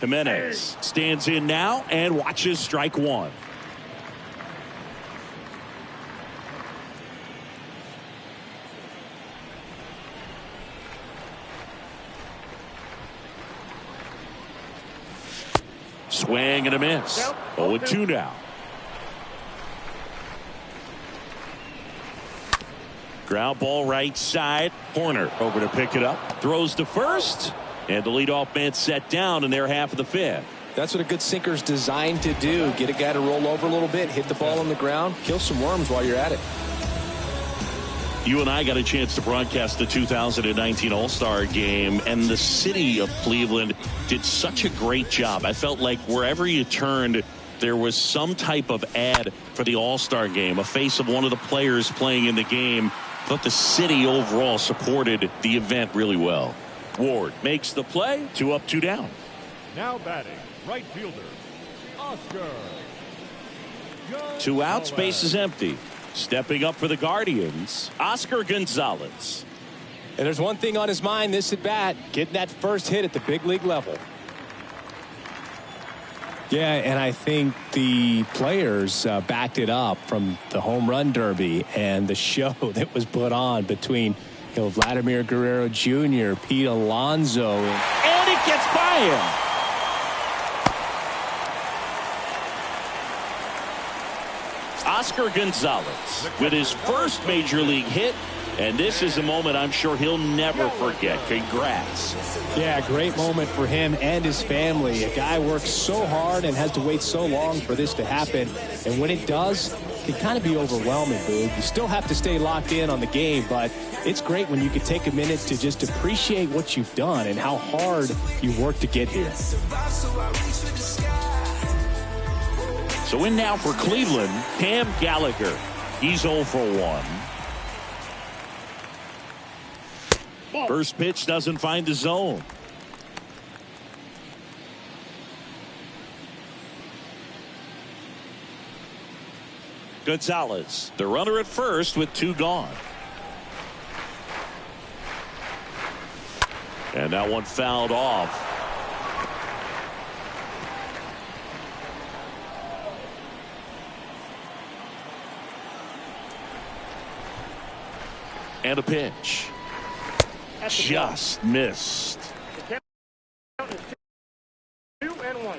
Jimenez stands in now and watches strike one. Swing and a miss. 0-2 now. Ground ball right side. Horner over to pick it up. Throws to first. And the leadoff man set down in their half of the fifth. That's what a good sinker's designed to do. Get a guy to roll over a little bit, hit the ball on the ground, kill some worms while you're at it. You and I got a chance to broadcast the 2019 All-Star Game, and the city of Cleveland did such a great job. I felt like wherever you turned, there was some type of ad for the All-Star Game, a face of one of the players playing in the game. I thought the city overall supported the event really well. Ward makes the play. 2 up, 2 down. Now batting, right fielder, Oscar. 2 outs, base is empty. Stepping up for the Guardians, Oscar Gonzalez. And there's one thing on his mind this at bat, getting that first hit at the big league level. Yeah, and I think the players backed it up from the home run derby and the show that was put on between Vladimir Guerrero Jr., Pete Alonso. And it gets by him. Oscar Gonzalez with his first major league hit, and this is a moment I'm sure he'll never forget. Congrats. Yeah, great moment for him and his family. A guy works so hard and has to wait so long for this to happen, and when it does, it can kind of be overwhelming, Boog. You still have to stay locked in on the game, but it's great when you can take a minute to just appreciate what you've done and how hard you worked to get here. So in now for Cleveland, Cam Gallagher. He's 0 for 1. First pitch doesn't find the zone. Gonzalez, the runner at first with 2 gone. And that one fouled off. And a pitch. Just missed. The count is 2-1.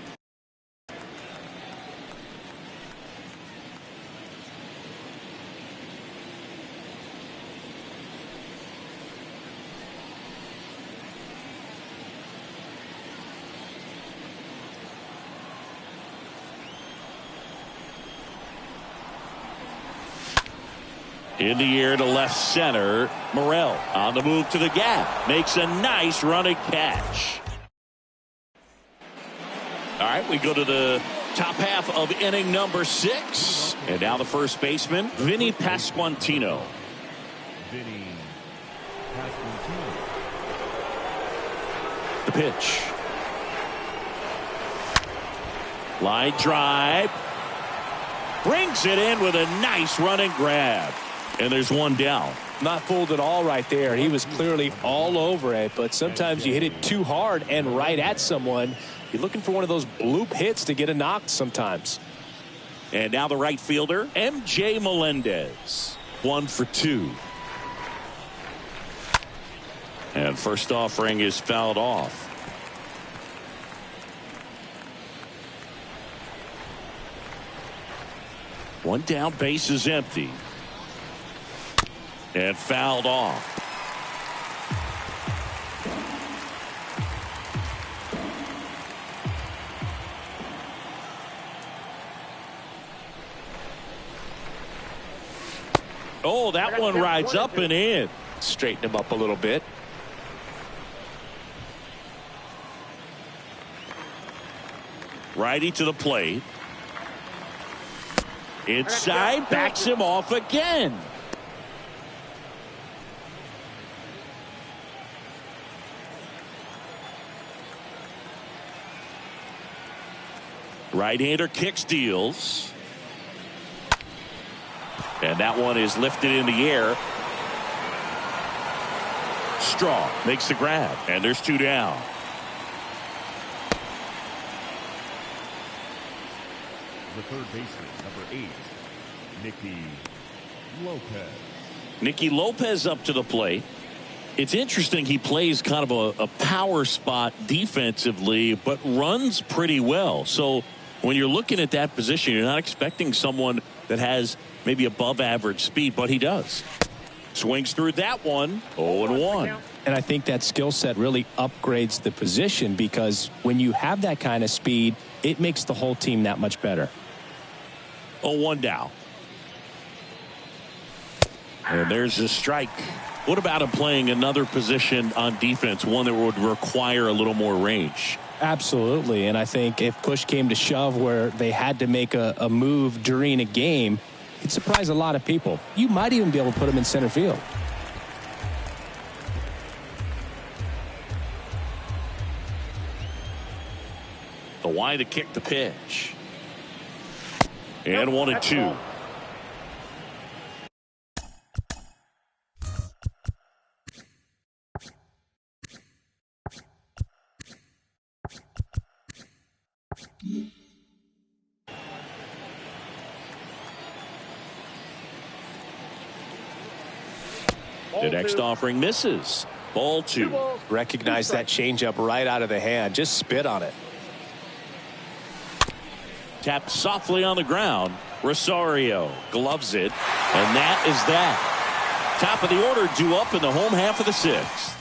In the air to left center. Morel on the move to the gap. Makes a nice running catch. All right, we go to the top half of inning number 6. And now the first baseman, Vinny Pasquantino. Vinny Pasquantino. The pitch. Line drive. Brings it in with a nice running grab. And there's one down. Not fooled at all right there. He was clearly all over it, but sometimes you hit it too hard and right at someone. You're looking for one of those bloop hits to get a knock sometimes. And now the right fielder, MJ Melendez. 1 for 2. And first offering is fouled off. One down, base is empty. And fouled off. Oh, that one rides up and in. Straighten him up a little bit. Righty to the plate. Inside, backs him off again. Right-hander kicks, deals. And that one is lifted in the air. Strong makes the grab, and there's 2 down. third baseman, number 8, Nicky Lopez. Nicky Lopez up to the plate. It's interesting, he plays kind of a power spot defensively, but runs pretty well. So when you're looking at that position, you're not expecting someone that has maybe above average speed, but he does. Swings through that one, 0-1. And I think that skill set really upgrades the position, because when you have that kind of speed, it makes the whole team that much better. 0-1 down. And there's a strike. What about him playing another position on defense, one that would require a little more range? Absolutely. And I think if push came to shove where they had to make a move during a game, it'd surprise a lot of people. You might even be able to put him in center field. The wide to kick the pitch. And 1-2. The next offering misses. Ball 2. Recognize that changeup right out of the hand. Just spit on it. Tapped softly on the ground. Rosario gloves it. And that is that. Top of the order due up in the home half of the 6th.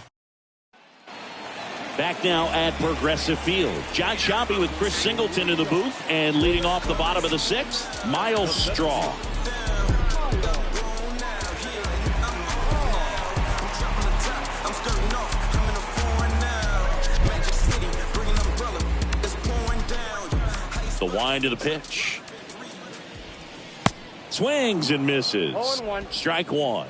Back now at Progressive Field. John Sciambi with Chris Singleton in the booth. And leading off the bottom of the 6th, Myles Straw. The wind to the pitch. Swings and misses. 0-1. Strike 1.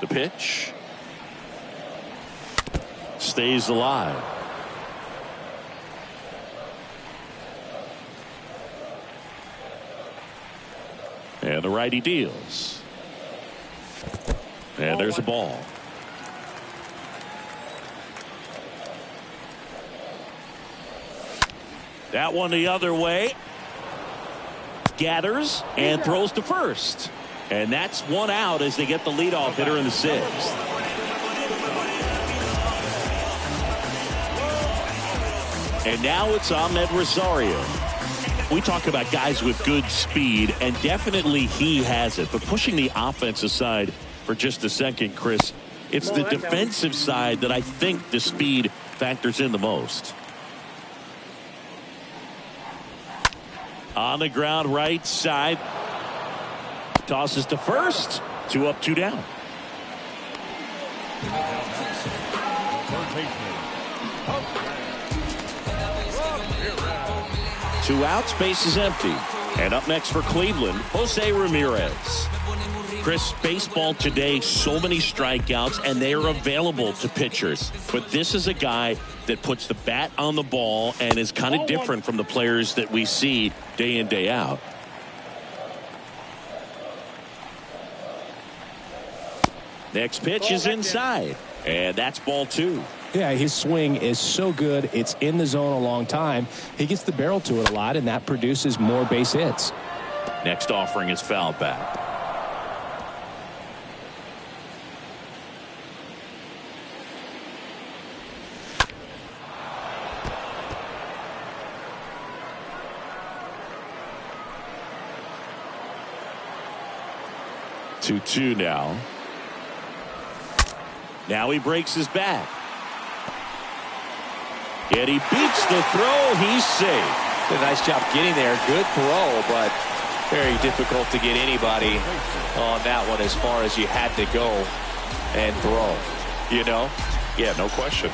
The pitch stays alive. And the righty deals. And there's a ball. That one the other way. Gathers and throws to first. And that's one out as they get the leadoff hitter in the 6th. And now it's Ahmed Rosario. We talk about guys with good speed, and definitely he has it. But pushing the offense aside for just a second, Chris, it's the defensive side that I think the speed factors in the most. On the ground, right side. Tosses to first. 2 up, 2 down. Third baseman, 2 outs, base is empty. And up next for Cleveland, Jose Ramirez. Chris, baseball today, so many strikeouts, and they are available to pitchers. But this is a guy that puts the bat on the ball and is kind of different from the players that we see day in, day out. Next pitch is inside, and that's ball 2. Yeah, his swing is so good. It's in the zone a long time. He gets the barrel to it a lot, and that produces more base hits. Next offering is fouled back. Two now. Now he breaks his back. And he beats the throw. He's safe. Did a nice job getting there. Good throw, but very difficult to get anybody on that one as far as you had to go and throw. You know? Yeah, no question.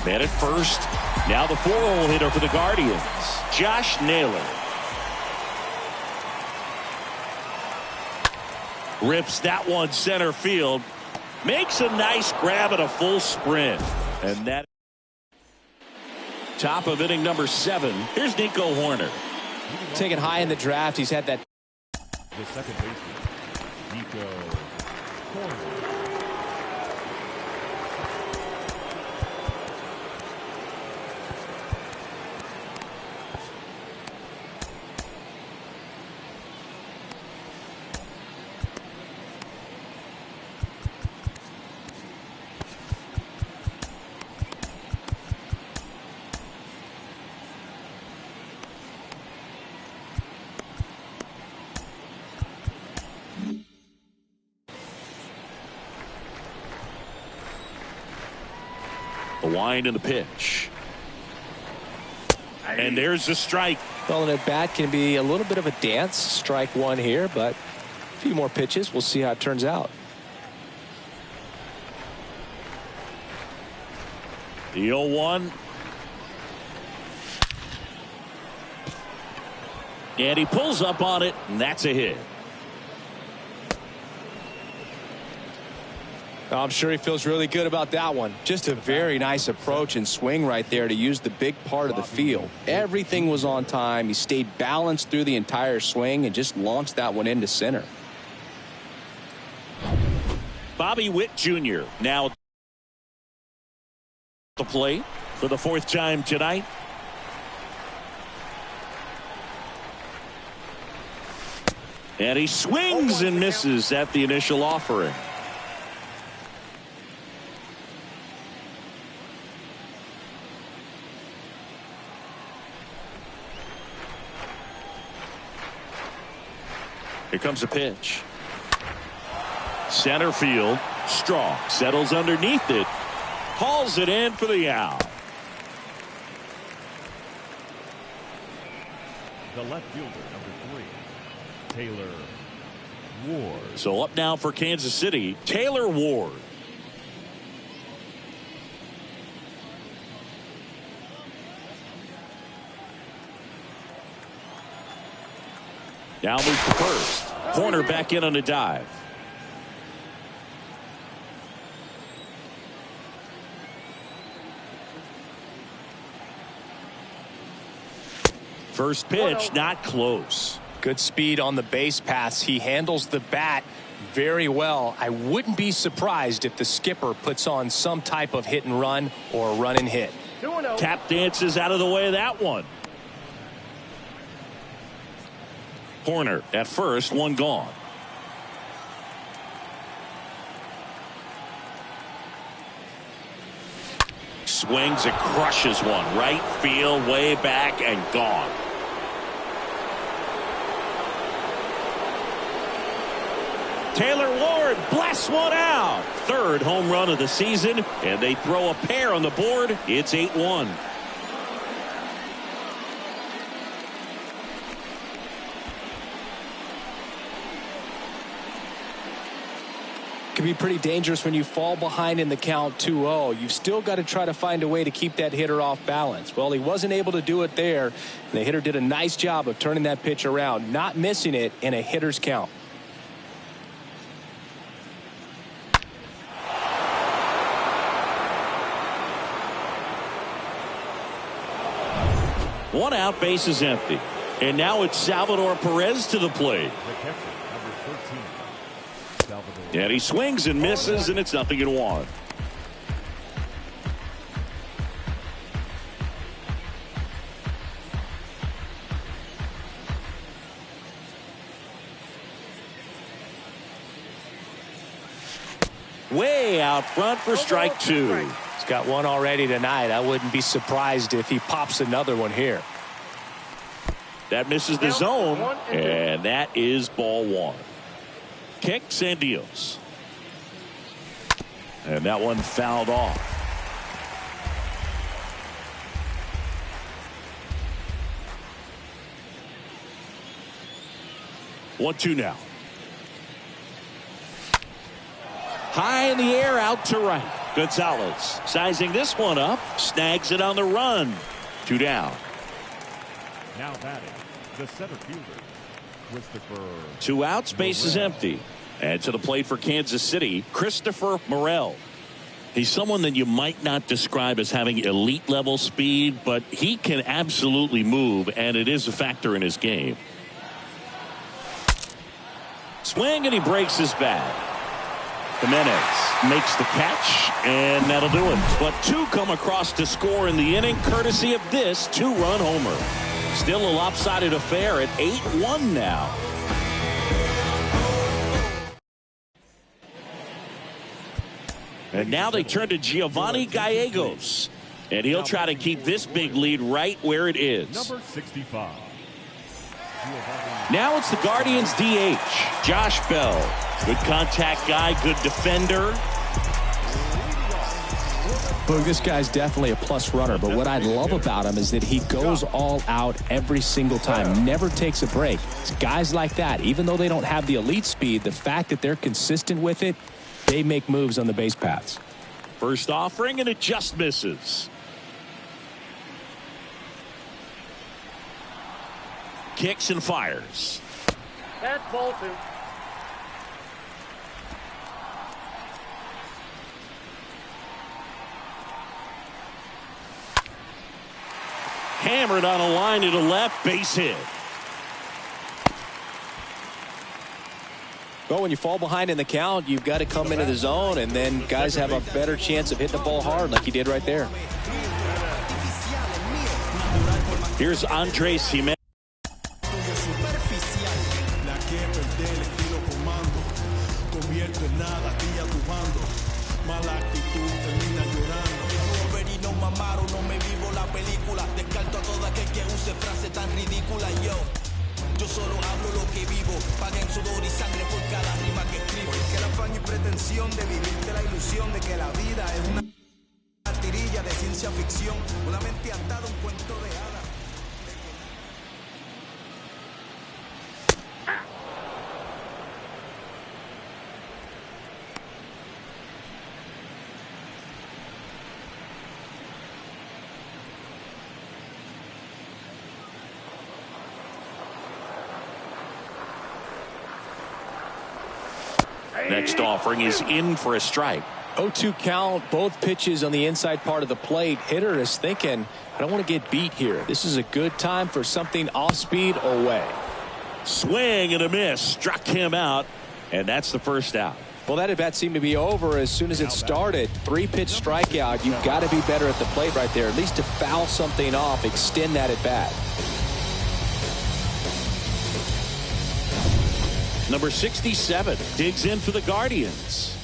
Man at first. Now the 4-hole hitter for the Guardians, Josh Naylor. Rips that one center field. Makes a nice grab at a full sprint. And that Top of inning number 7. Here's Nico Hoerner. Taken high in the draft. He's had that. The second baseman, Nico Hoerner. The wind and the pitch. And there's the strike. Well, an at bat can be a little bit of a dance. Strike one here, but a few more pitches. We'll see how it turns out. The 0-1. And he pulls up on it, and that's a hit. I'm sure he feels really good about that one. Just a very nice approach and swing right there to use the big part of the field. Everything was on time. He stayed balanced through the entire swing and just launched that one into center. Bobby Witt Jr. now to play for the 4th time tonight. And he swings and misses at the initial offering. Here comes a pitch. Center field. Strong settles underneath it. Hauls it in for the out. The left fielder, number 3, Taylor Ward. So up now for Kansas City, Taylor Ward. Now moves to first. Hoerner back in on a dive. First pitch, not close. Good speed on the base paths. He handles the bat very well. I wouldn't be surprised if the skipper puts on some type of hit and run or run and hit. Tap dances out of the way of that one. Hoerner at first, one gone. Swings and crushes one. Right field, way back, and gone. Taylor Ward blasts one out. 3rd home run of the season, and they throw a pair on the board. It's 8-1. Can be pretty dangerous when you fall behind in the count 2-0. You've still got to try to find a way to keep that hitter off balance. Well, he wasn't able to do it there. And the hitter did a nice job of turning that pitch around, not missing it in a hitter's count. One out, base is empty. And now it's Salvador Perez to the plate. The catcher, number 13, Salvador. And he swings and misses, and it's 0-1. Way out front for strike 2. He's got one already tonight. I wouldn't be surprised if he pops another one here. That misses the zone, and that is ball 1. Kicks and deals. And that one fouled off. One, two now. High in the air, out to right. Gonzalez sizing this one up, snags it on the run. 2 down. Now batting, the center fielder, Christopher. 2 outs, base is empty. And to the plate for Kansas City, Christopher Morel. He's someone that you might not describe as having elite level speed, but he can absolutely move, and it is a factor in his game. Swing, and he breaks his bat. Jimenez makes the catch, and that'll do it. But two come across to score in the inning, courtesy of this two-run homer. Still a lopsided affair at 8-1 now. And now they turn to Giovanni Gallegos, and he'll try to keep this big lead right where it is. Number 65. Now it's the Guardians DH, Josh Bell. Good contact guy, good defender. Boog, this guy's definitely a plus runner, but what I love about him is that he goes all out every single time, never takes a break. It's guys like that, even though they don't have the elite speed, the fact that they're consistent with it, they make moves on the base paths. First offering, and it just misses. Kicks and fires. That's ball two. Hammered on a line to the left, base hit. Well, when you fall behind in the count, you've got to come into the zone, and then guys have a better chance of hitting the ball hard like he did right there. Here's Andres Jimenez. Yo solo hablo lo que vivo, paguen sudor y sangre por cada rima que escribo. Porque el afán y pretensión de vivirte la ilusión de que la vida es una tirilla de ciencia ficción, una mente atada, un cuento de hadas. Next offering is in for a strike. 0-2 count, both pitches on the inside part of the plate. Hitter is thinking, I don't want to get beat here. This is a good time for something off speed or way. Swing and a miss. Struck him out, and that's the first out. Well, that at bat seemed to be over as soon as it started. 3-pitch strikeout. You've got to be better at the plate right there, at least to foul something off, extend that at bat. Number 67 digs in for the Guardians.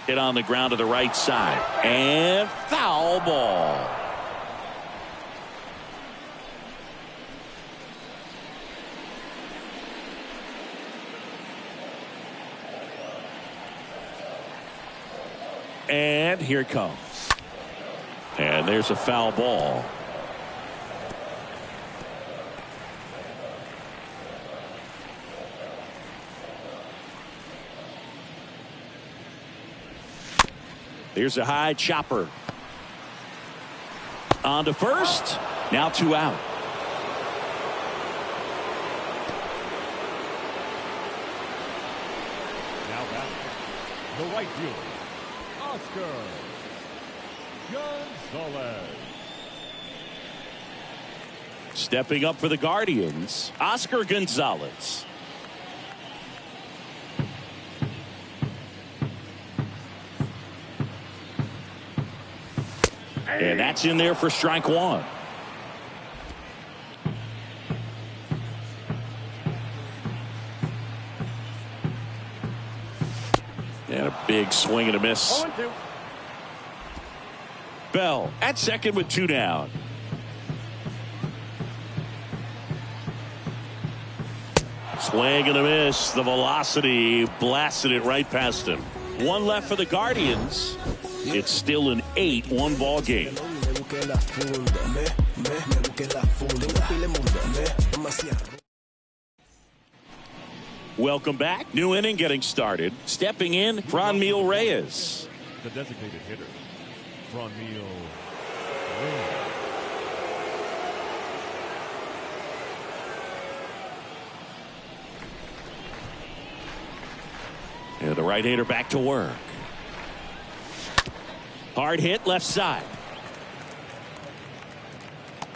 Hit on the ground to the right side, and foul ball. And here it comes. And there's a foul ball. Here's a high chopper. On to first. Now 2 out. Now back, the right fielder, Oscar Gonzalez. Stepping up for the Guardians, Oscar Gonzalez. And that's in there for strike one. And a big swing and a miss. Bell at second with 2 down. Swing and a miss. The velocity blasted it right past him. 1 left for the Guardians. It's still an 8-1 ball game. Welcome back. New inning getting started. Stepping in, Franmil Reyes. The designated hitter, Franmil Reyes. right-hander back to work. Hard hit left side.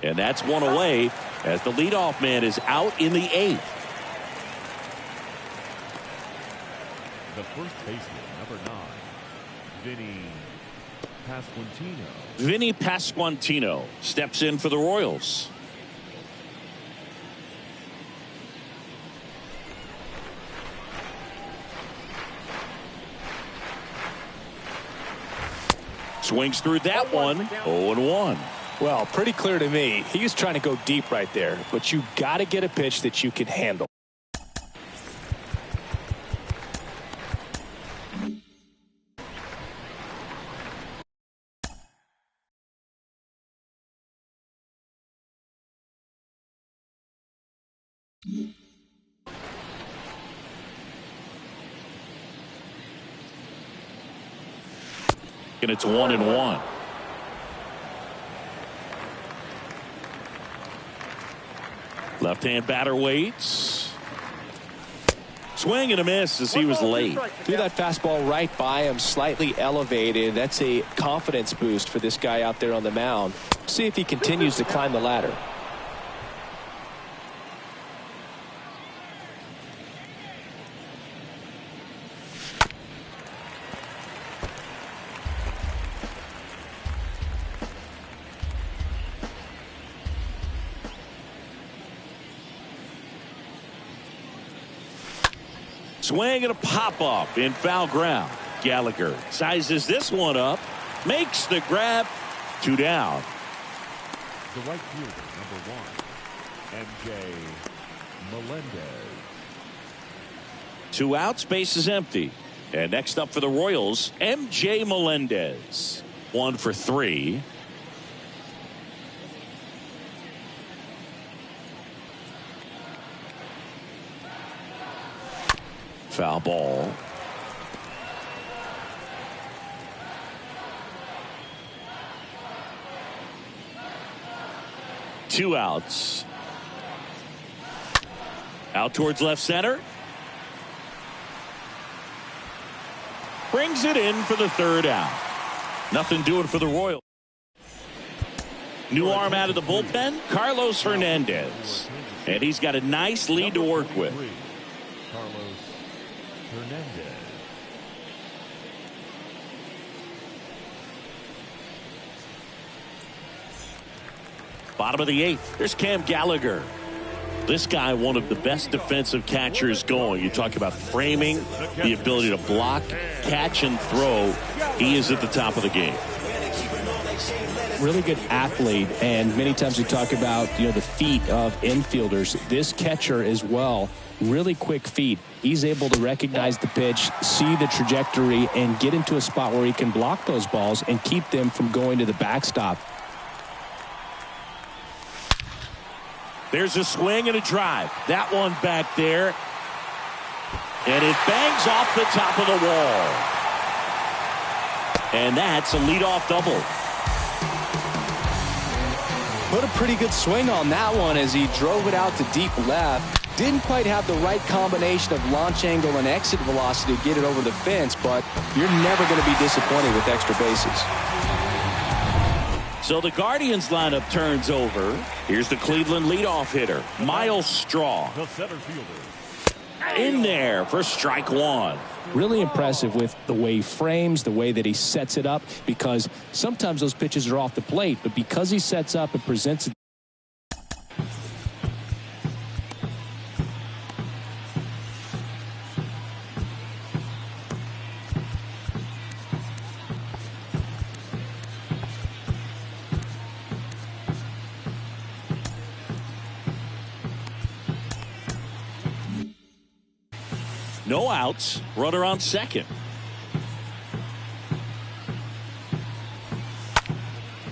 And that's one away as the leadoff man is out in the 8th. The first baseman, number 9, Vinny Pasquantino. Vinny Pasquantino steps in for the Royals. Swings through that one. 0-1. Well, pretty clear to me. He was trying to go deep right there, but you got to get a pitch that you can handle. And it's 1-1. Left-hand batter waits. Swing and a miss as he was late. Threw that fastball right by him, slightly elevated. That's a confidence boost for this guy out there on the mound. See if he continues to climb the ladder. Swing and a pop-up in foul ground. Gallagher sizes this one up, makes the grab. 2 down. The right fielder, number 1, MJ Melendez. 2 outs, base is empty. And next up for the Royals, MJ Melendez. 1 for 3. Foul ball. Two outs. Out towards left center. Brings it in for the 3rd out. Nothing doing for the Royals. New arm out of the bullpen, Carlos Hernandez. And he's got a nice lead to work with. Carlos Hernandez. Bottom of the 8th. There's Cam Gallagher. This guy, one of the best defensive catchers going. You talk about framing, the ability to block, catch, and throw. He is at the top of the game. Really good athlete, and many times we talk about the feet of infielders. This catcher as well, really quick feet. He's able to recognize the pitch, see the trajectory, and get into a spot where he can block those balls and keep them from going to the backstop. There's a swing and a drive. That one back there. And it bangs off the top of the wall. And that's a leadoff double. Put a pretty good swing on that one as he drove it out to deep left. Didn't quite have the right combination of launch angle and exit velocity to get it over the fence, but you're never going to be disappointed with extra bases. So the Guardians lineup turns over. Here's the Cleveland leadoff hitter, Miles Straw. The center fielder. In there for strike 1. Really impressive with the way he frames, the way that he sets it up, because sometimes those pitches are off the plate, but because he sets up and presents it. No outs, runner on second.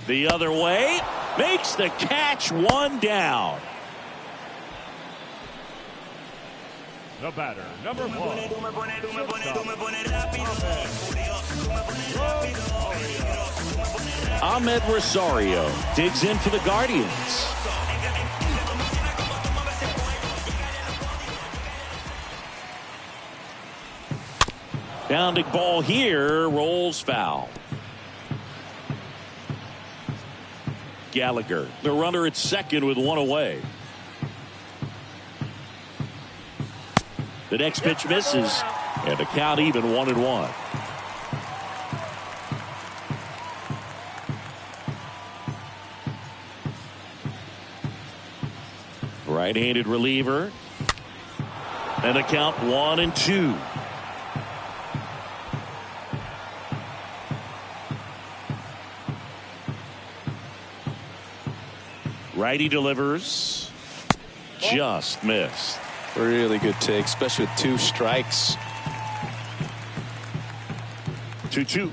The other way, makes the catch, 1 down. The batter, number 1. Ahmed Rosario digs in for the Guardians. Pounding ball here, rolls foul. Gallagher, the runner at second with one away. The next pitch misses, and the count even 1-1. Right-handed reliever, and the count 1-2. Righty delivers, just missed. Really good take, especially with 2 strikes. 2-2.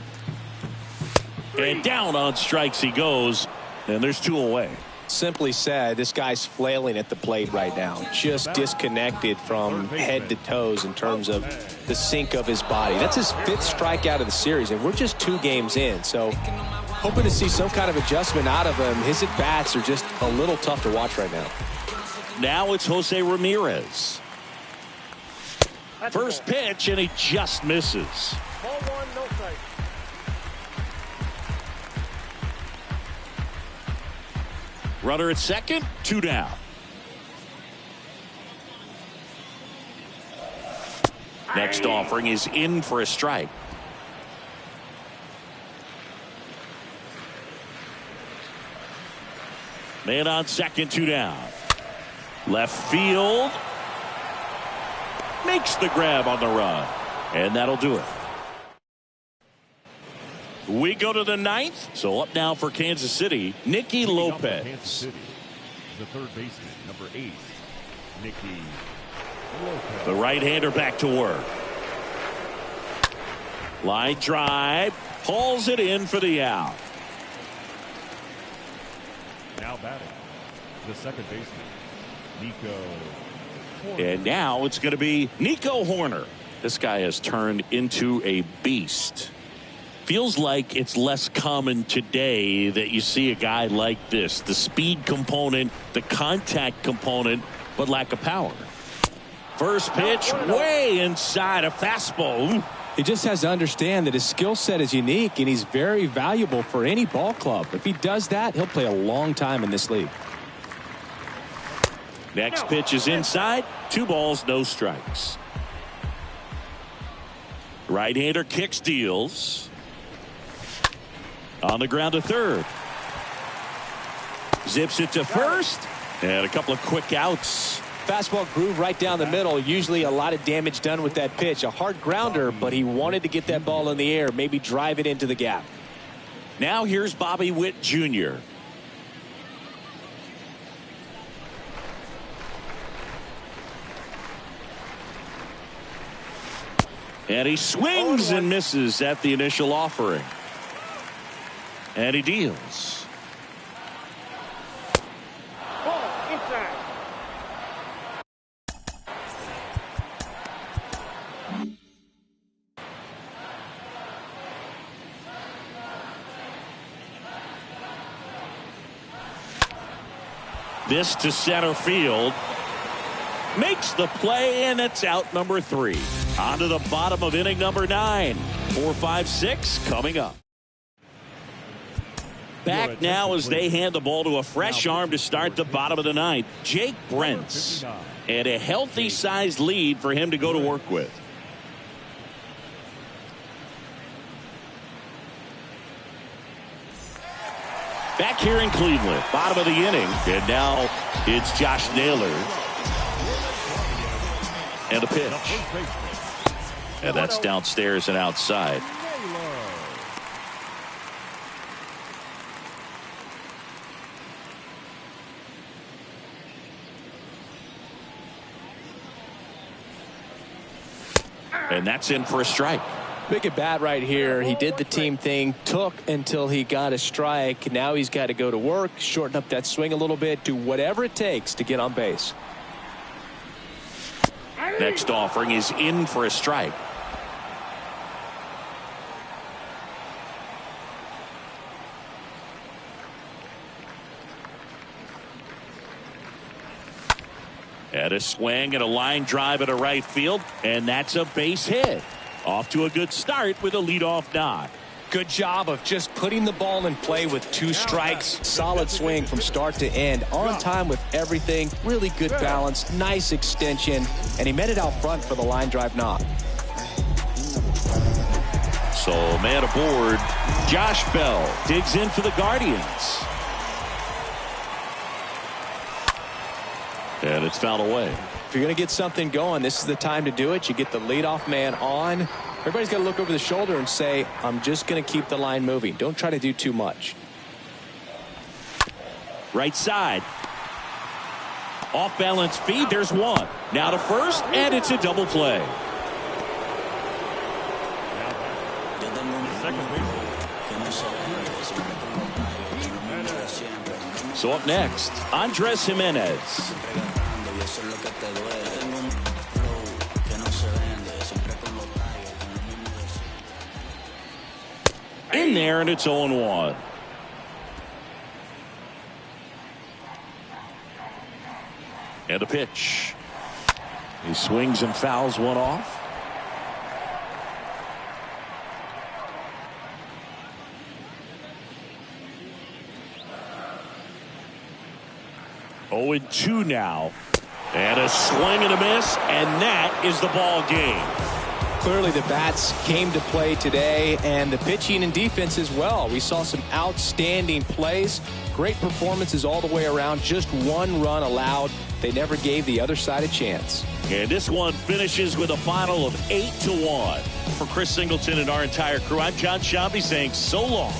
And down on strikes he goes, and there's 2 away. Simply said, this guy's flailing at the plate right now, just disconnected from head to toes in terms of the sink of his body. That's his 5th strikeout of the series, and we're just 2 games in, so hoping to see some kind of adjustment out of him. His at-bats are just a little tough to watch right now. Now it's Jose Ramirez. First pitch, and he just misses. Ball 1, no strike. Runner at second, 2 down. Next offering is in for a strike. Man on second, 2 down. Left field. Makes the grab on the run. And that'll do it. We go to the 9th. So up now for Kansas City, Nicky Lopez. Kansas City, the third baseman, number 8, Nicky Lopez. The right-hander back to work. Line drive. Hauls it in for the out. Now batting, the second baseman, Nico Horner. And now it's going to be Nico Horner. This guy has turned into a beast. Feels like it's less common today that you see a guy like this. The speed component, the contact component, but lack of power. First pitch way inside, a fastball. He just has to understand that his skill set is unique, and he's very valuable for any ball club. If he does that, he'll play a long time in this league. Next pitch is inside. 2 balls, no strikes. Right-hander kicks, deals. On the ground to third. Zips it to first. And a couple of quick outs. Fastball groove right down the middle. Usually a lot of damage done with that pitch. A hard grounder, but he wanted to get that ball in the air, maybe drive it into the gap. Now here's Bobby Witt Jr. And he swings and misses at the initial offering. And he deals. Ball inside. This to center field. Makes the play, and it's out number 3. On to the bottom of inning number 9. 4, 5, 6 coming up. Back now as they hand the ball to a fresh arm to start the bottom of the 9th. Jake Brentz. And a healthy sized lead for him to go to work with. Back here in Cleveland, bottom of the inning. And now it's Josh Naylor. And a pitch. And that's downstairs and outside. And that's in for a strike. Big at bat right here. He did the team thing, took until he got a strike. Now he's got to go to work, shorten up that swing a little bit, do whatever it takes to get on base. Next offering is in for a strike. And a swing and a line drive at a right field, and that's a base hit. Off to a good start with a leadoff knock. Good job of just putting the ball in play with 2 strikes. Solid swing from start to end. On time with everything. Really good balance. Nice extension. And he met it out front for the line drive knock. So man aboard. Josh Bell digs in for the Guardians. And it's fouled away. If you're going to get something going, this is the time to do it. You get the leadoff man on. Everybody's got to look over the shoulder and say, I'm just going to keep the line moving. Don't try to do too much. Right side. Off balance feed. There's one. Now to first, and it's a double play. So up next, Andres Gimenez. In there, and it's 0-1. And a pitch. He swings and fouls one off. Oh, 0-2 now. And a swing and a miss, and that is the ball game. Clearly the bats came to play today, and the pitching and defense as well. We saw some outstanding plays, great performances all the way around. Just 1 run allowed. They never gave the other side a chance. And this one finishes with a final of 8-1. For Chris Singleton and our entire crew, I'm Jon Sciambi saying so long.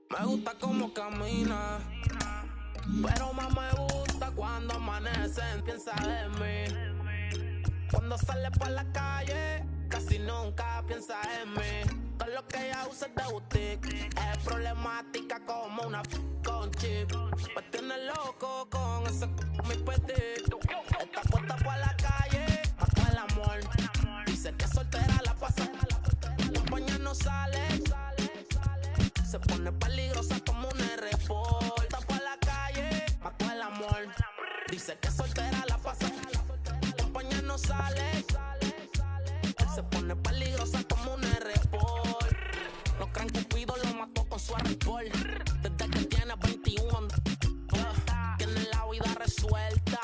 Me gusta como camina, pero más me gusta cuando amanecen. Piensa en mí. Cuando sale por la calle, casi nunca piensa en mí. Todo lo que ella usa es de boutique. Es problemática como una con chip. Me tiene loco con ese mi petit. Está puesta por la calle, hasta el amor. Dice que soltera la pasa. La compañía no sale. Se pone peligrosa como un R-Port. Está por la calle, mató el amor. Dice que soltera la pasa. La compañía no sale. Se pone peligrosa como un R-Port. No crean que Cupido lo mató con su R-Port. Desde que tiene 21 tiene la vida resuelta.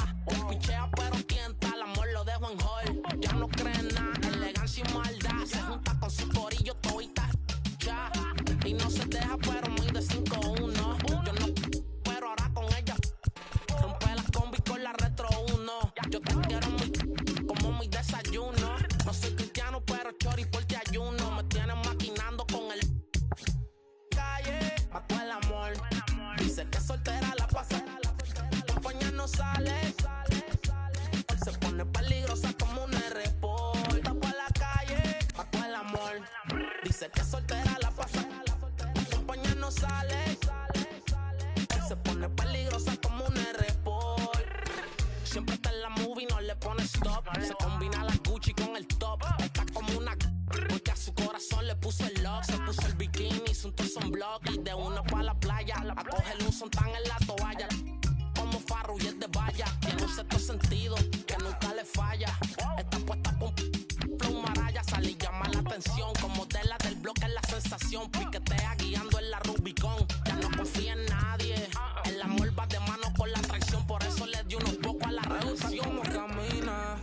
Pichea pero tienta, el amor lo dejo en hold. Ya no cree en nada, elegancia y maldad. Se junta con su corillo, todita ya. Y no se deja, pero muy de 5-1. Yo no, pero ahora con ella rompe la combi con la Retro 1. Yo te quiero muy, como mi desayuno. No soy cristiano, pero chori por te ayuno. Me tienen maquinando con el calle, mató el amor. Dice que soltera la pasa. La compañía no sale. Se pone peligrosa como un R-Port. Está por la calle, mató el amor. Dice que soltera la pasa. No sale, se pone peligrosa como un R-Port. Siempre está en la movie, no le pone stop. Se combina la Gucci con el top. Está como una porque a su corazón le puso el lock. Se puso el bikini, hizo un torso en block. Y de una pa' la playa, a coger un sontán en la toalla. Como Farru y es de valla. Tiene un sexto sentido que nunca le falla. Está puesta con plumaraya. Sale y llama la atención. Como de la del bloque es la sensación. Piquetea guiando en la Rubicon. Ya no confía en nadie. El amor va de mano con la atracción. Por eso le dio unos pocos a la reducción. Como camina,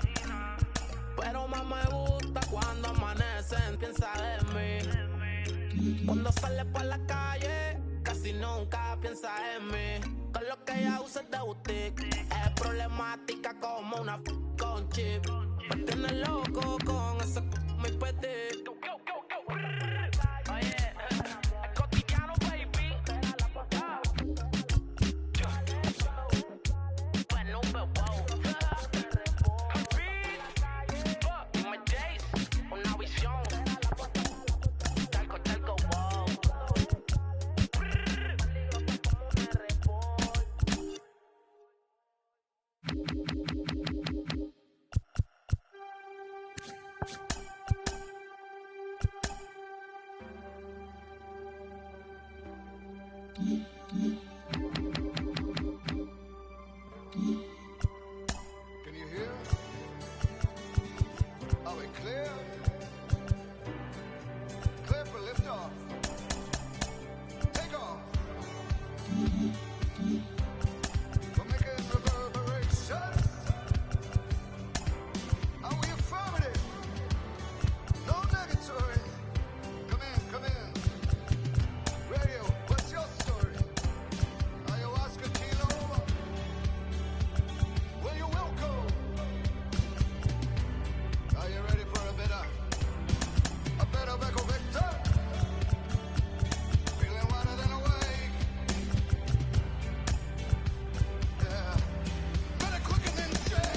pero más me gusta cuando amanecen. Piensa en mí. Cuando sale por la calle, casi nunca piensa en mí. Con lo que ella usa es de boutique. Es problemática como una con chip. Me tiene loco con ese muy petit. Oye, es cotidiano, baby. Bueno, wow. Dime Jace, una visión. Talco, wow. Can you hear? Are we clear? Clear for liftoff. Take off. We're making reverberations. Are we affirmative? No negatory. Come in. Radio, what's your story? Ayahuasca kilo. Well, you're welcome. Are you ready for a better Beco Victor? Feeling wider than awake. Yeah. Better quicker than straight.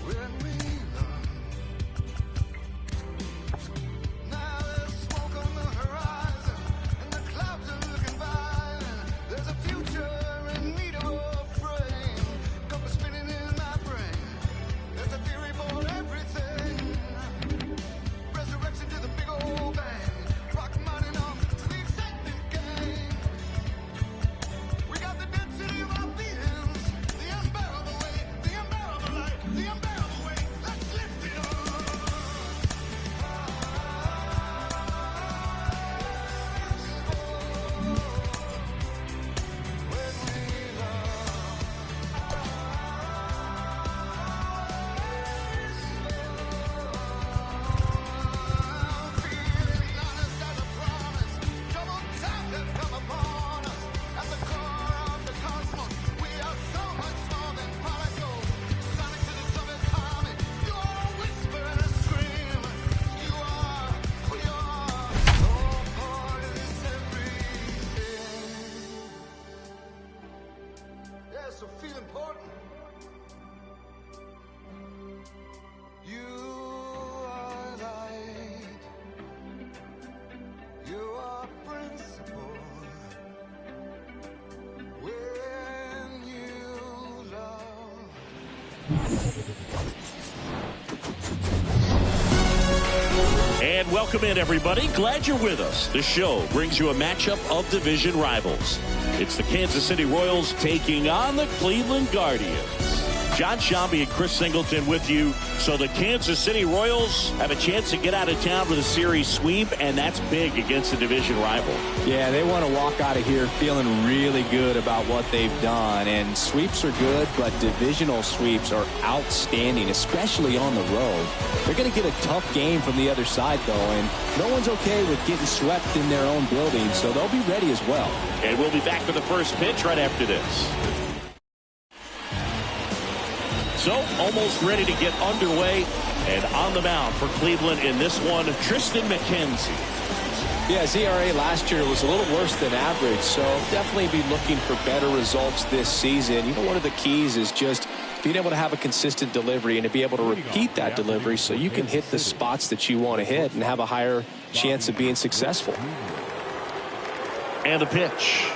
When we now there's smoke on the horizon, and the clouds are looking violent. There's a future in need of a frame. Compass spinning in my brain. There's a theory for everything. Resurrection to the big old bang. Rock mining off to the excitement game. We got the density of our beings. The unbearable weight, the unbearable light, the unbearable weight. Let's lift it up. When we feeling honest as a promise. Troubled times have come upon us. At the core of the cosmos, we are so much more than particles. Sonic to the subatomic. You are a whisper and a scream. You are, we are, all part of this everything. Yeah, so feel important. You are light. You are principle. When you love. And welcome in, everybody. Glad you're with us. The show brings you a matchup of division rivals. It's the Kansas City Royals taking on the Cleveland Guardians. John Shambi and Chris Singleton with you. So the Kansas City Royals have a chance to get out of town with a series sweep, and that's big against a division rival. Yeah, they want to walk out of here feeling really good about what they've done. And sweeps are good, but divisional sweeps are outstanding, especially on the road. They're going to get a tough game from the other side, though, and no one's okay with getting swept in their own building, so they'll be ready as well. And we'll be back for the first pitch right after this. So, almost ready to get underway, and on the mound for Cleveland in this one, Triston McKenzie. Yeah, his ERA last year was a little worse than average, so definitely be looking for better results this season. You know, one of the keys is just being able to have a consistent delivery and to be able to repeat that delivery so you can hit the spots that you want to hit and have a higher chance of being successful. And the pitch.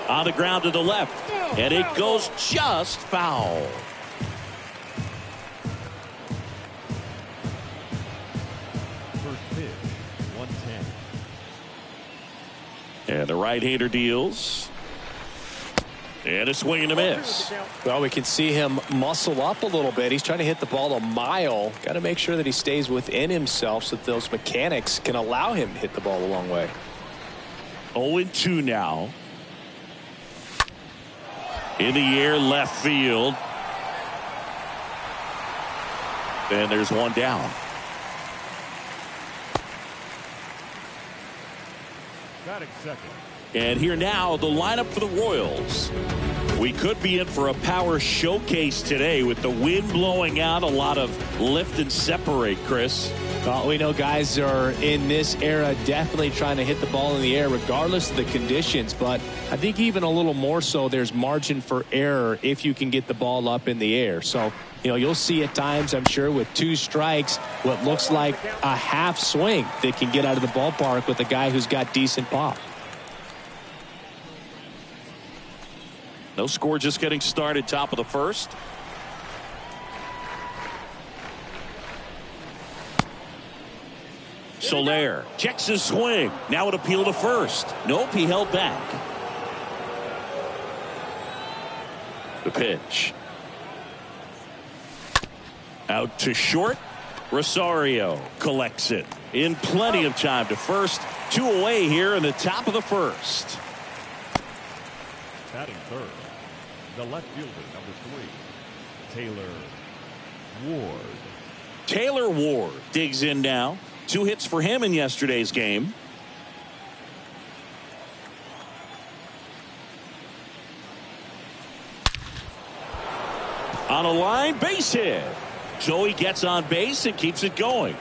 On the ground to the left, and it goes just foul. First pitch, 110. And the right-hander deals. And a swing and a miss. Well, we can see him muscle up a little bit. He's trying to hit the ball a mile. Got to make sure that he stays within himself so that those mechanics can allow him to hit the ball a long way. 0-2 now. In the air, left field. And there's one down. Batting second. And here now, the lineup for the Royals. We could be in for a power showcase today with the wind blowing out, a lot of lift and separate, Chris. Well, we know guys are in this era definitely trying to hit the ball in the air regardless of the conditions, but I think even a little more so there's margin for error if you can get the ball up in the air. So, you know, you'll see at times, I'm sure, with 2 strikes, what looks like a half swing that can get out of the ballpark with a guy who's got decent pop. No score, just getting started, top of the first. Soler checks his swing. Now an appeal to first. Nope, he held back. The pitch. Out to short. Rosario collects it in plenty of time to first. 2 away here in the top of the first. Batting third, the left fielder, number 3, Taylor Ward. Taylor Ward digs in now. 2 hits for him in yesterday's game. On a line, base hit. So he gets on base and keeps it going.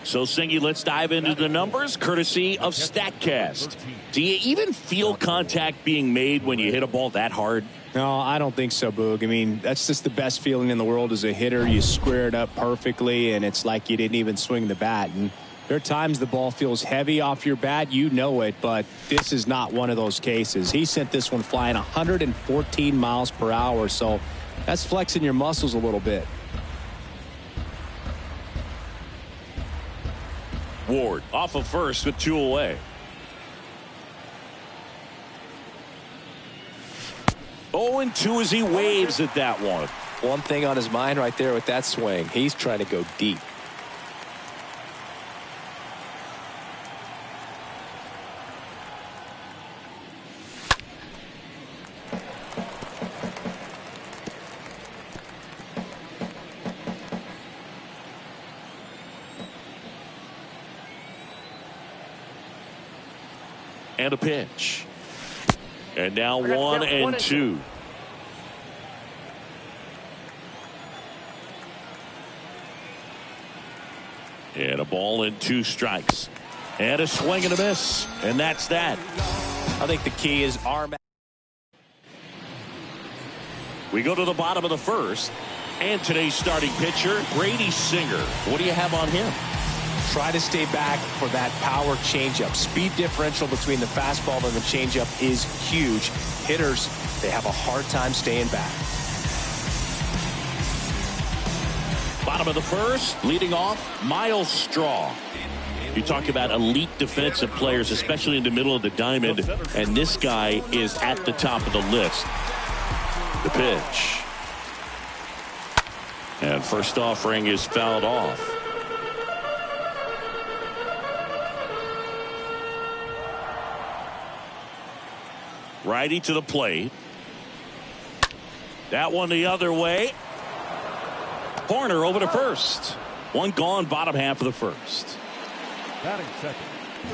So, Singy, let's dive into the numbers courtesy of StatCast. Do you even feel contact being made when you hit a ball that hard? No, I don't think so, Boog. I mean, that's just the best feeling in the world as a hitter. You square it up perfectly, and it's like you didn't even swing the bat. And there are times the ball feels heavy off your bat. You know it, but this is not one of those cases. He sent this one flying 114 miles per hour, so that's flexing your muscles a little bit. Ward off of first with 2 away. Oh, and 2 as he waves at that one. One thing on his mind right there with that swing. He's trying to go deep. And a pitch. And now 1 and 2. And a ball and 2 strikes. And a swing and a miss. And that's that. I think the key is arm. We go to the bottom of the first. And today's starting pitcher, Brady Singer. What do you have on him? Try to stay back for that power changeup. Speed differential between the fastball and the changeup is huge. Hitters, they have a hard time staying back. Bottom of the first, leading off, Miles Straw. You talk about elite defensive players, especially in the middle of the diamond, and this guy is at the top of the list. The pitch. And first offering is fouled off. Righty to the plate. That one the other way. Horner over to first. One gone, bottom half of the first. Batting second.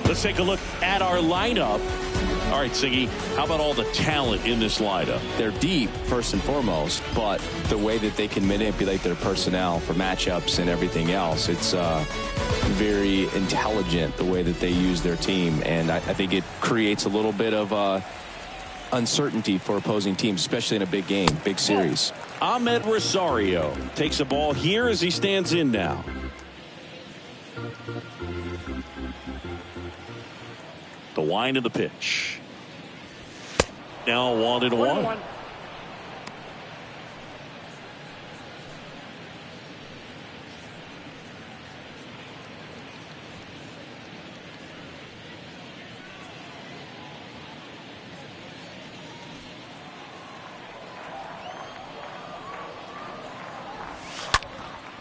Let's take a look at our lineup. All right, Siggy, how about all the talent in this lineup? They're deep, first and foremost, but the way that they can manipulate their personnel for matchups and everything else, it's very intelligent the way that they use their team. And I think it creates a little bit of uncertainty for opposing teams, especially in a big game, big series. Ahmed Rosario takes a ball here as he stands in now. The wind of the pitch. Now 1-1.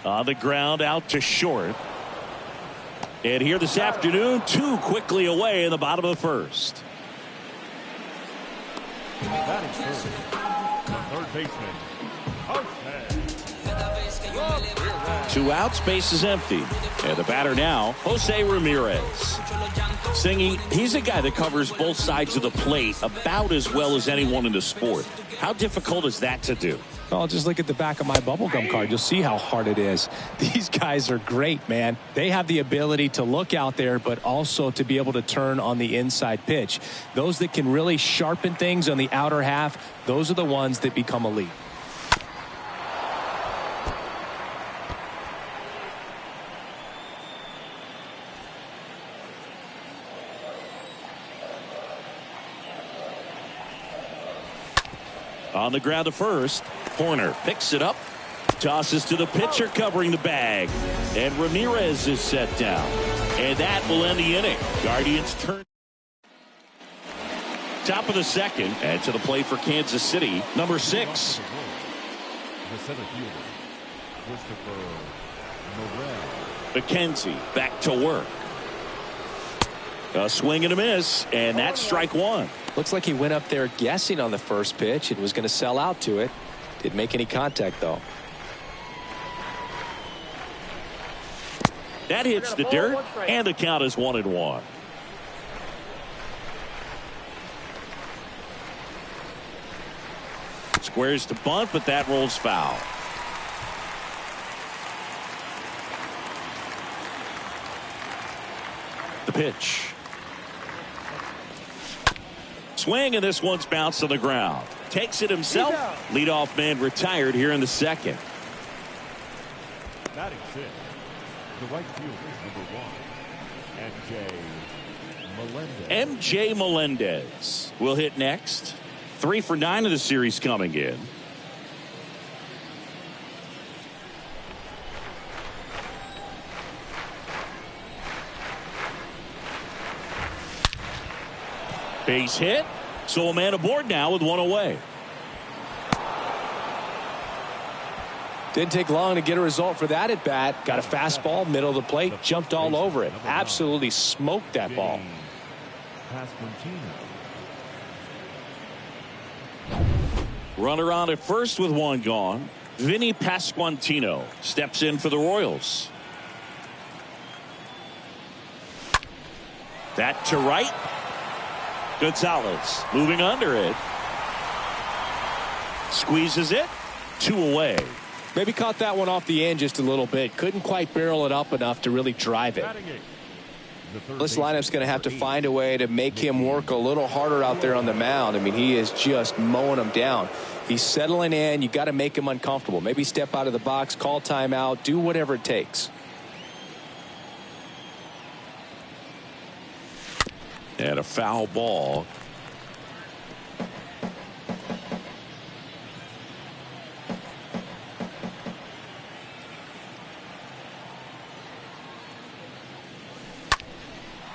On the ground, out to short. And here this afternoon, 2 quickly away in the bottom of the first. Third baseman, Jose. 2 outs, base is empty. And the batter now, Jose Ramirez. Singy, he's a guy that covers both sides of the plate about as well as anyone in the sport. How difficult is that to do? Well, just look at the back of my bubblegum card. You'll see how hard it is. These guys are great, man. They have the ability to look out there, but also to be able to turn on the inside pitch. Those that can really sharpen things on the outer half, those are the ones that become elite. On the ground to first. Horner picks it up. Tosses to the pitcher covering the bag. And Ramirez is set down. And that will end the inning. Guardians turn. Top of the second. And to the plate for Kansas City, number 6. The center fielder, Christopher Morel. McKenzie back to work. A swing and a miss. And that's strike 1. Looks like he went up there guessing on the first pitch and was going to sell out to it. Didn't make any contact, though. That hits the dirt, and the count is 1-1. Squares to bunt, but that rolls foul. The pitch. Swing, and this one's bounced on the ground. Takes it himself. Leadoff man retired here in the second. Batting 6, the right fielder, number 1, MJ Melendez. MJ Melendez will hit next. 3 for 9 of the series coming in. Base hit. So a man aboard now with 1 away. Didn't take long to get a result for that at bat. Got a fastball, middle of the plate, jumped all over it. Absolutely smoked that ball. Runner on at first with 1 gone. Vinny Pasquantino steps in for the Royals. That to right. Gonzalez moving under it. Squeezes it. 2 away. Maybe caught that one off the end just a little bit. Couldn't quite barrel it up enough to really drive it. This lineup's going to have to find a way to make him work a little harder out there on the mound. I mean, he is just mowing them down. He's settling in. You got to make him uncomfortable. Maybe step out of the box, call timeout, do whatever it takes. And a foul ball.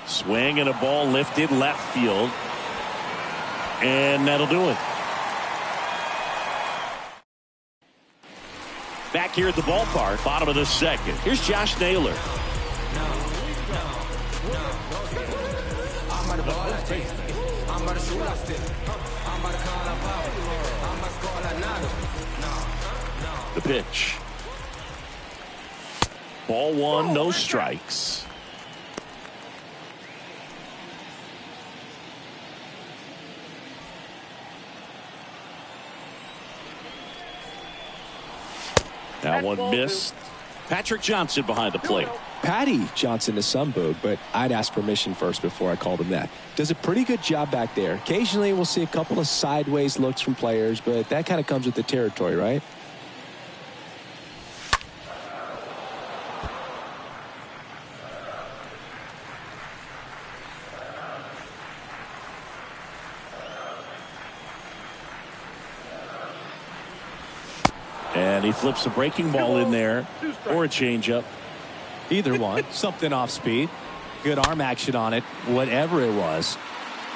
Swing and a ball lifted left field. And that'll do it. Back here at the ballpark, bottom of the second. Here's Josh Naylor. The pitch. Ball 1, no strikes. Now one missed. Patrick Johnson behind the plate. Patty Johnson to some Boog, but I'd ask permission first before I called him that. Does a pretty good job back there. Occasionally we'll see a couple of sideways looks from players, but that kind of comes with the territory, right? And he flips a breaking ball in there or a changeup. Either one. Something off speed. Good arm action on it. Whatever it was.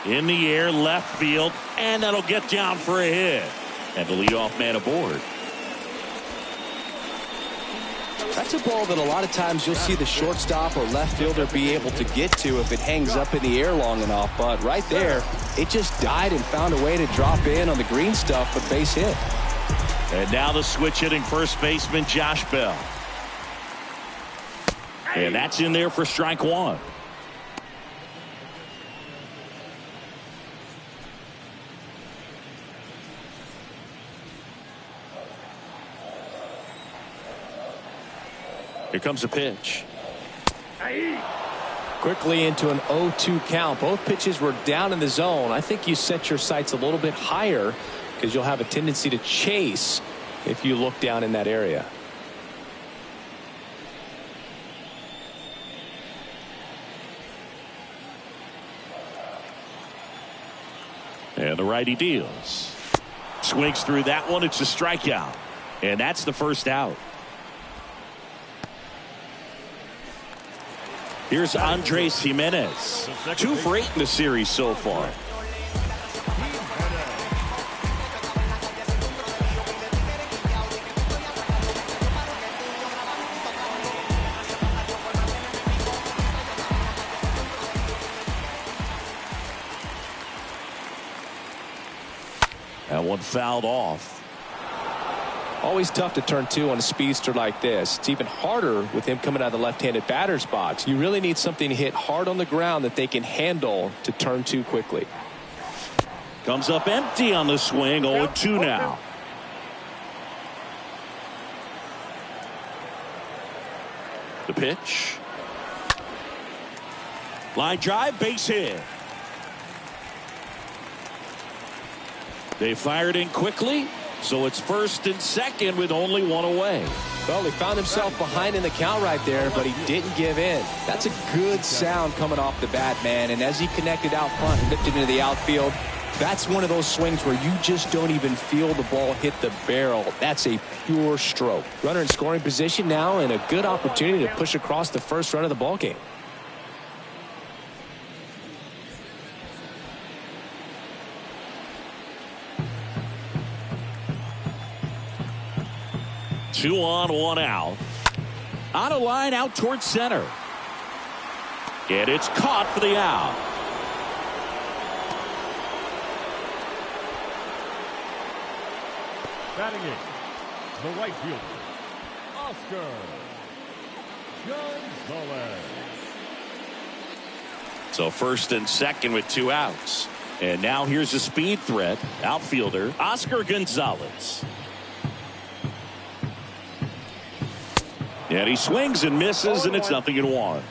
In the air, left field, and that'll get down for a hit. And the leadoff man aboard. That's a ball that a lot of times you'll see the shortstop or left fielder be able to get to if it hangs up in the air long enough. But right there, it just died and found a way to drop in on the green stuff with base hit. And now the switch hitting first baseman Josh Bell. And that's in there for strike one. Here comes a pitch. Quickly into an 0-2 count. Both pitches were down in the zone. I think you set your sights a little bit higher because you'll have a tendency to chase if you look down in that area. And the righty deals. Swings through that one. It's a strikeout. And that's the first out. Here's Andres Jimenez. 2 for 8 in the series so far. That one fouled off. Always tough to turn 2 on a speedster like this. It's even harder with him coming out of the left-handed batter's box. You really need something to hit hard on the ground that they can handle to turn 2 quickly. Comes up empty on the swing. 0-2 now. The pitch. Line drive, base hit. They fired in quickly. So it's first and second with only 1 away. Well, he found himself behind in the count right there, but he didn't give in. That's a good sound coming off the bat, man. And as he connected out front and lifted into the outfield, that's one of those swings where you just don't even feel the ball hit the barrel. That's a pure stroke. Runner in scoring position now and a good opportunity to push across the first run of the ball game. Two on, 1 out. On a line out towards center. And it's caught for the out. Batting in, the right fielder, Oscar Gonzalez. So first and second with 2 outs. And now here's a speed threat. Outfielder Oscar Gonzalez. And he swings and misses, and it's 0-1.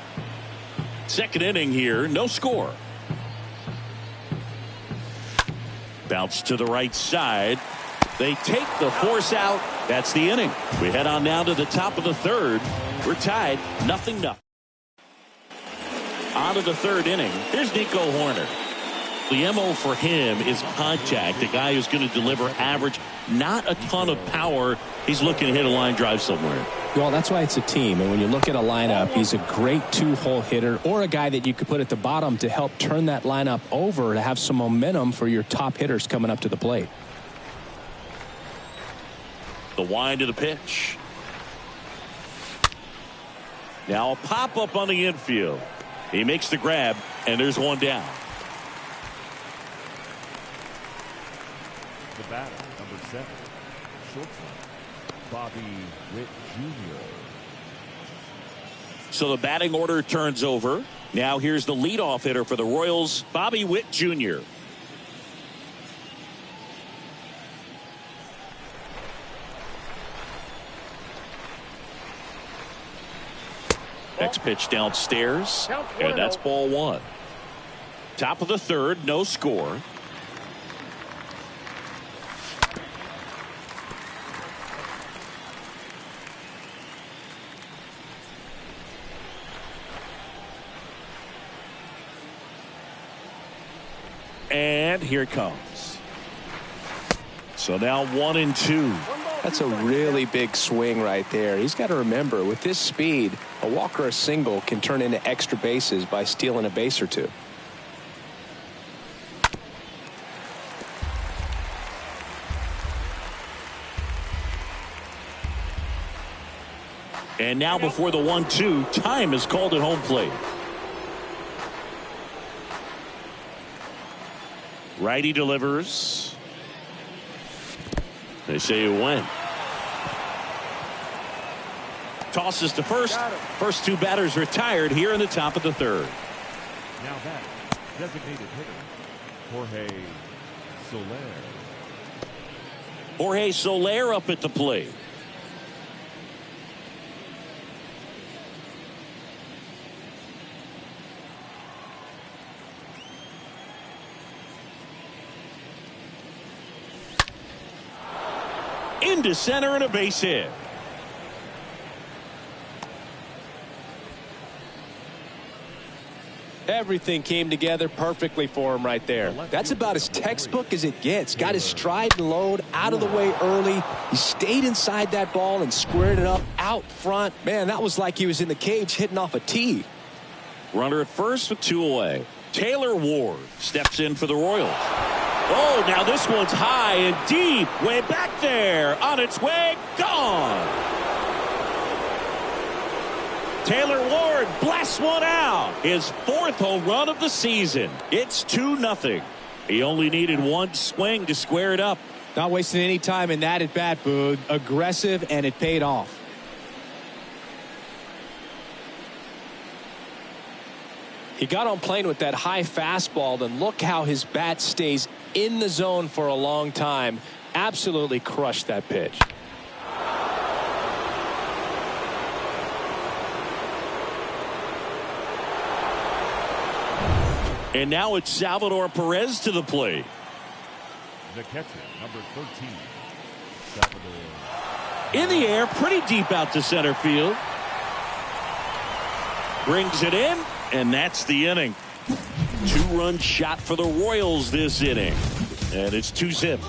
Second inning here, no score. Bounce to the right side. They take the force out. That's the inning. We head on down to the top of the third. We're tied 0-0. On to the third inning. Here's Nico Hoerner. The MO for him is contact. A guy who's going to deliver average, not a ton of power. He's looking to hit a line drive somewhere. Well, that's why it's a team. And when you look at a lineup, he's a great 2-hole hitter or a guy that you could put at the bottom to help turn that lineup over to have some momentum for your top hitters coming up to the plate. The wind of the pitch. Now a pop-up on the infield. He makes the grab, and there's one down. The batter, number 7, shortstop, Bobby Witt Jr. So the batting order turns over. Now here's the leadoff hitter for the Royals, Bobby Witt Jr. Next pitch downstairs, and that's ball 1. Top of the third, no score. And here it comes. So now 1-2. That's a really big swing right there. He's got to remember, with this speed, a walk or a single can turn into extra bases by stealing a base or two. And now before the 1-2, time is called at home plate. Righty delivers. They say it went. Tosses to first. First two batters retired here in the top of the third. Now that designated hitter, Jorge Soler. Jorge Soler up at the plate. Into center and a base hit. Everything came together perfectly for him right there. That's about as textbook as it gets. Got his stride and load out of the way early. He stayed inside that ball and squared it up out front. Man, that was like he was in the cage hitting off a tee. Runner at first with 2 away. Taylor Ward steps in for the Royals. Oh, now this one's high and deep. Way back there. On its way. Gone. Taylor Ward blasts one out. His 4th home run of the season. It's 2-0. He only needed one swing to square it up. Not wasting any time in that at bat, Boog. Aggressive, and it paid off. He got on plane with that high fastball, and look how his bat stays in the zone for a long time. Absolutely crushed that pitch. And now it's Salvador Perez to the plate. The catcher, number 13, Salvador. In the air, pretty deep out to center field. Brings it in, and that's the inning. 2-run shot for the Royals this inning. And it's 2-zip.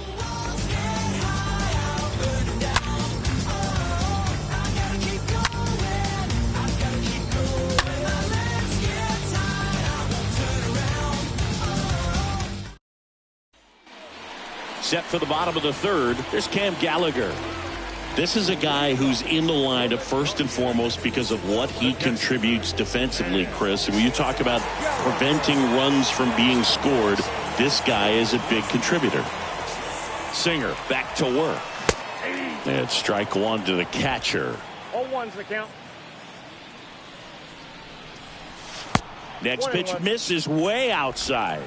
Set for the bottom of the third. There's Cam Gallagher. This is a guy who's in the lineup first and foremost because of what he contributes defensively, Chris. And when you talk about preventing runs from being scored, this guy is a big contributor. Singer back to work. And strike one to the catcher. 0-1's the count. Next pitch misses way outside.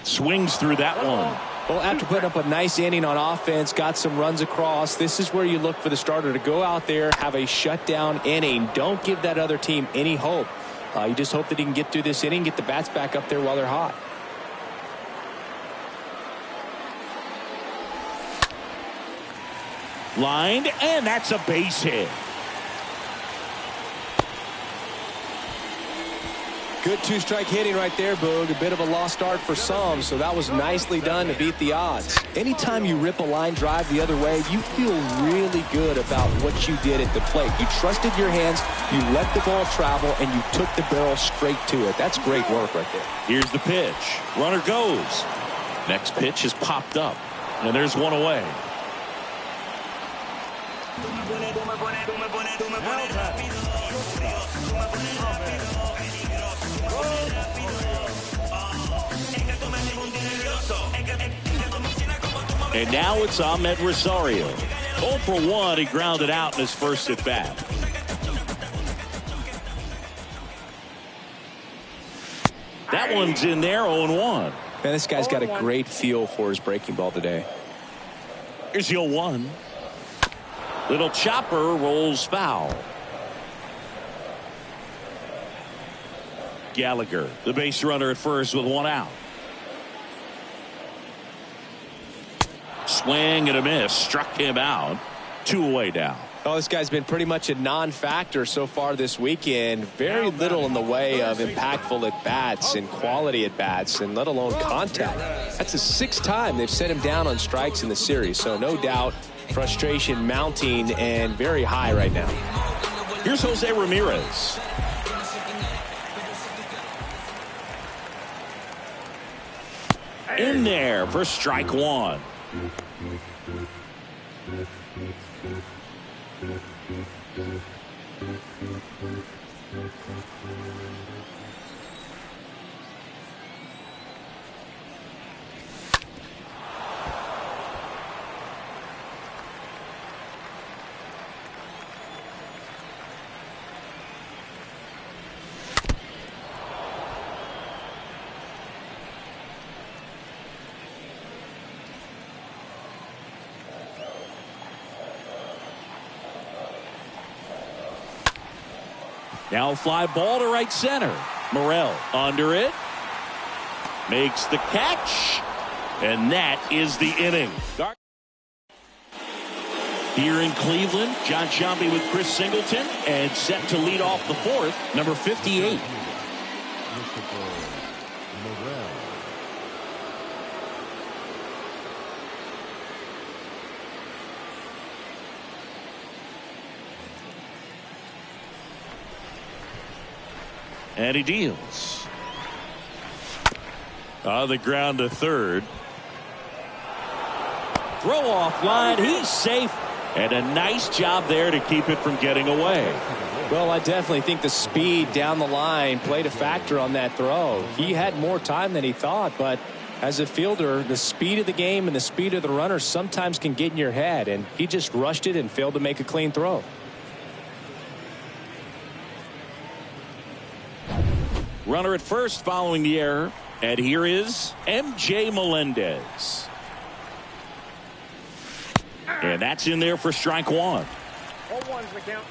Swings through that one. Well, after putting up a nice inning on offense, got some runs across, this is where you look for the starter to go out there, have a shutdown inning. Don't give that other team any hope. You just hope that he can get through this inning, get the bats back up there while they're hot. Lined, and that's a base hit. Good 2-strike hitting right there, Boog. A bit of a lost start for some, so that was nicely done to beat the odds. Anytime you rip a line drive the other way, you feel really good about what you did at the plate. You trusted your hands, you let the ball travel, and you took the barrel straight to it. That's great work right there. Here's the pitch. Runner goes. Next pitch is popped up, and there's one away. And now it's Ahmed Rosario. 0 for 1. He grounded out in his first at bat. That one's in there, 0-1. Man, this guy's got a great feel for his breaking ball today. Here's the 0-1. Little chopper rolls foul. Gallagher, the base runner at first with one out. Swing and a miss. Struck him out. 2 away now. Oh, this guy's been pretty much a non-factor so far this weekend. Very little in the way of impactful at-bats and quality at-bats, and let alone contact. That's the 6th time they've set him down on strikes in the series, so no doubt frustration mounting and very high right now. Here's Jose Ramirez. In there for strike one. Now fly ball to right center. Morel under it. Makes the catch. And that is the inning. Here in Cleveland, John Sciambi with Chris Singleton and set to lead off the fourth, number 58. And he deals. On the ground to third. Throw off line. He's safe. And a nice job there to keep it from getting away. Well, I definitely think the speed down the line played a factor on that throw. He had more time than he thought, but as a fielder, the speed of the game and the speed of the runner sometimes can get in your head, and he just rushed it and failed to make a clean throw. Runner at first following the error. And here is MJ Melendez. And that's in there for strike one. All one's the count.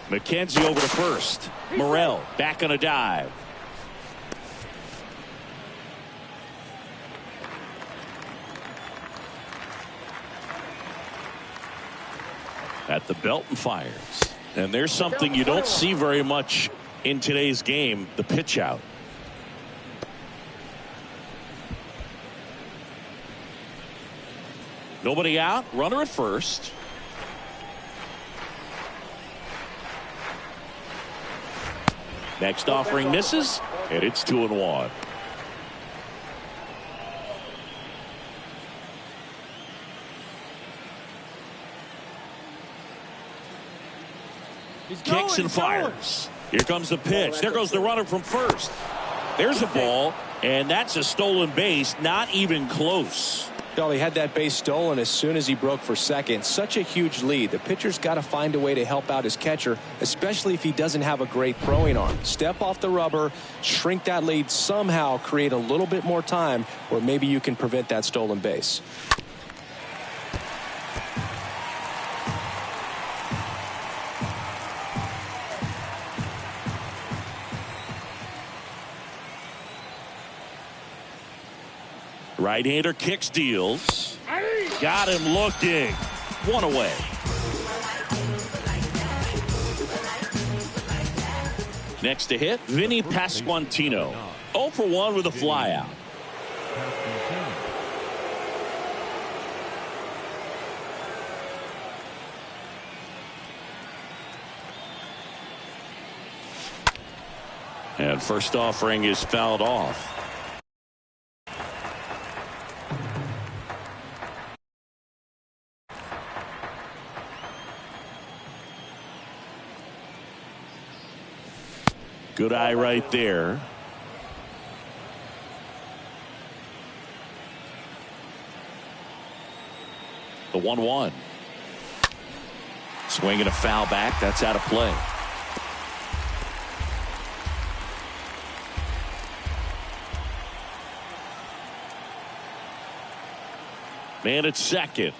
McKenzie over to first. Morel back on a dive. At the belt and fires. And there's something you don't see very much in today's game, the pitch out. Nobody out, runner at first. Next offering misses, and it's 2-1. Kicks and fires. Here comes the pitch. There goes the runner from first. There's a ball, and that's a stolen base. Not even close. He had that base stolen as soon as he broke for second. Such a huge lead. The pitcher's got to find a way to help out his catcher, especially if he doesn't have a great throwing arm. Step off the rubber, shrink that lead, somehow create a little bit more time where maybe you can prevent that stolen base. Right-hander kicks, deals. Got him looking. One away. Next to hit, Vinny Pasquantino. 0 for 1 with a flyout. And first offering is fouled off. Good eye right there. The 1-1. Swinging a foul back. That's out of play. Man at second.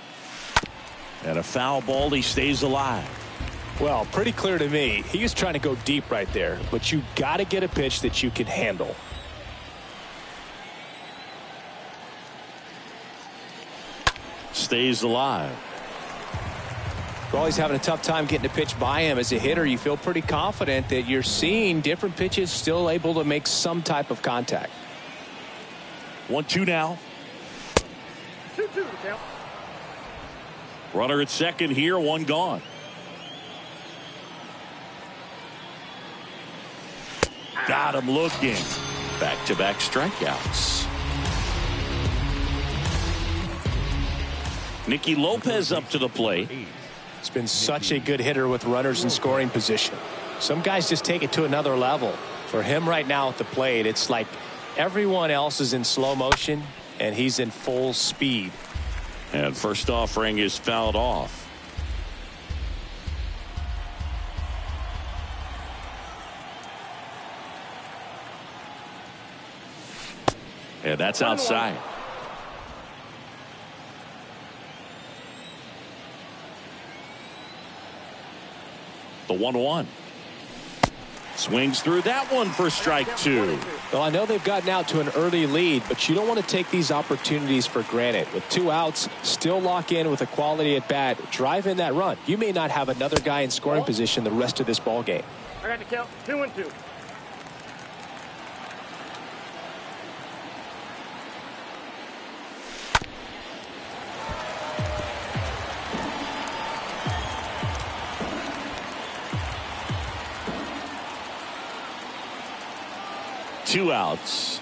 And a foul ball. He stays alive. Well, pretty clear to me. He was trying to go deep right there, but you got to get a pitch that you can handle. Stays alive. Well, he's having a tough time getting a pitch by him. As a hitter, you feel pretty confident that you're seeing different pitches still able to make some type of contact. 1-2 now. 2-2 the count. Runner at second here, one gone. Got him looking. Back-to-back strikeouts. Nicky Lopez up to the plate. He's been such a good hitter with runners in scoring position. Some guys just take it to another level. For him right now at the plate, it's like everyone else is in slow motion and he's in full speed. And first offering is fouled off. And that's outside. The 1-1. Swings through that one for strike two. Well, I know they've gotten out to an early lead, but you don't want to take these opportunities for granted. With 2 outs, still lock in with a quality at bat, drive in that run. You may not have another guy in scoring position the rest of this ball game. I got to count 2-2. Two outs.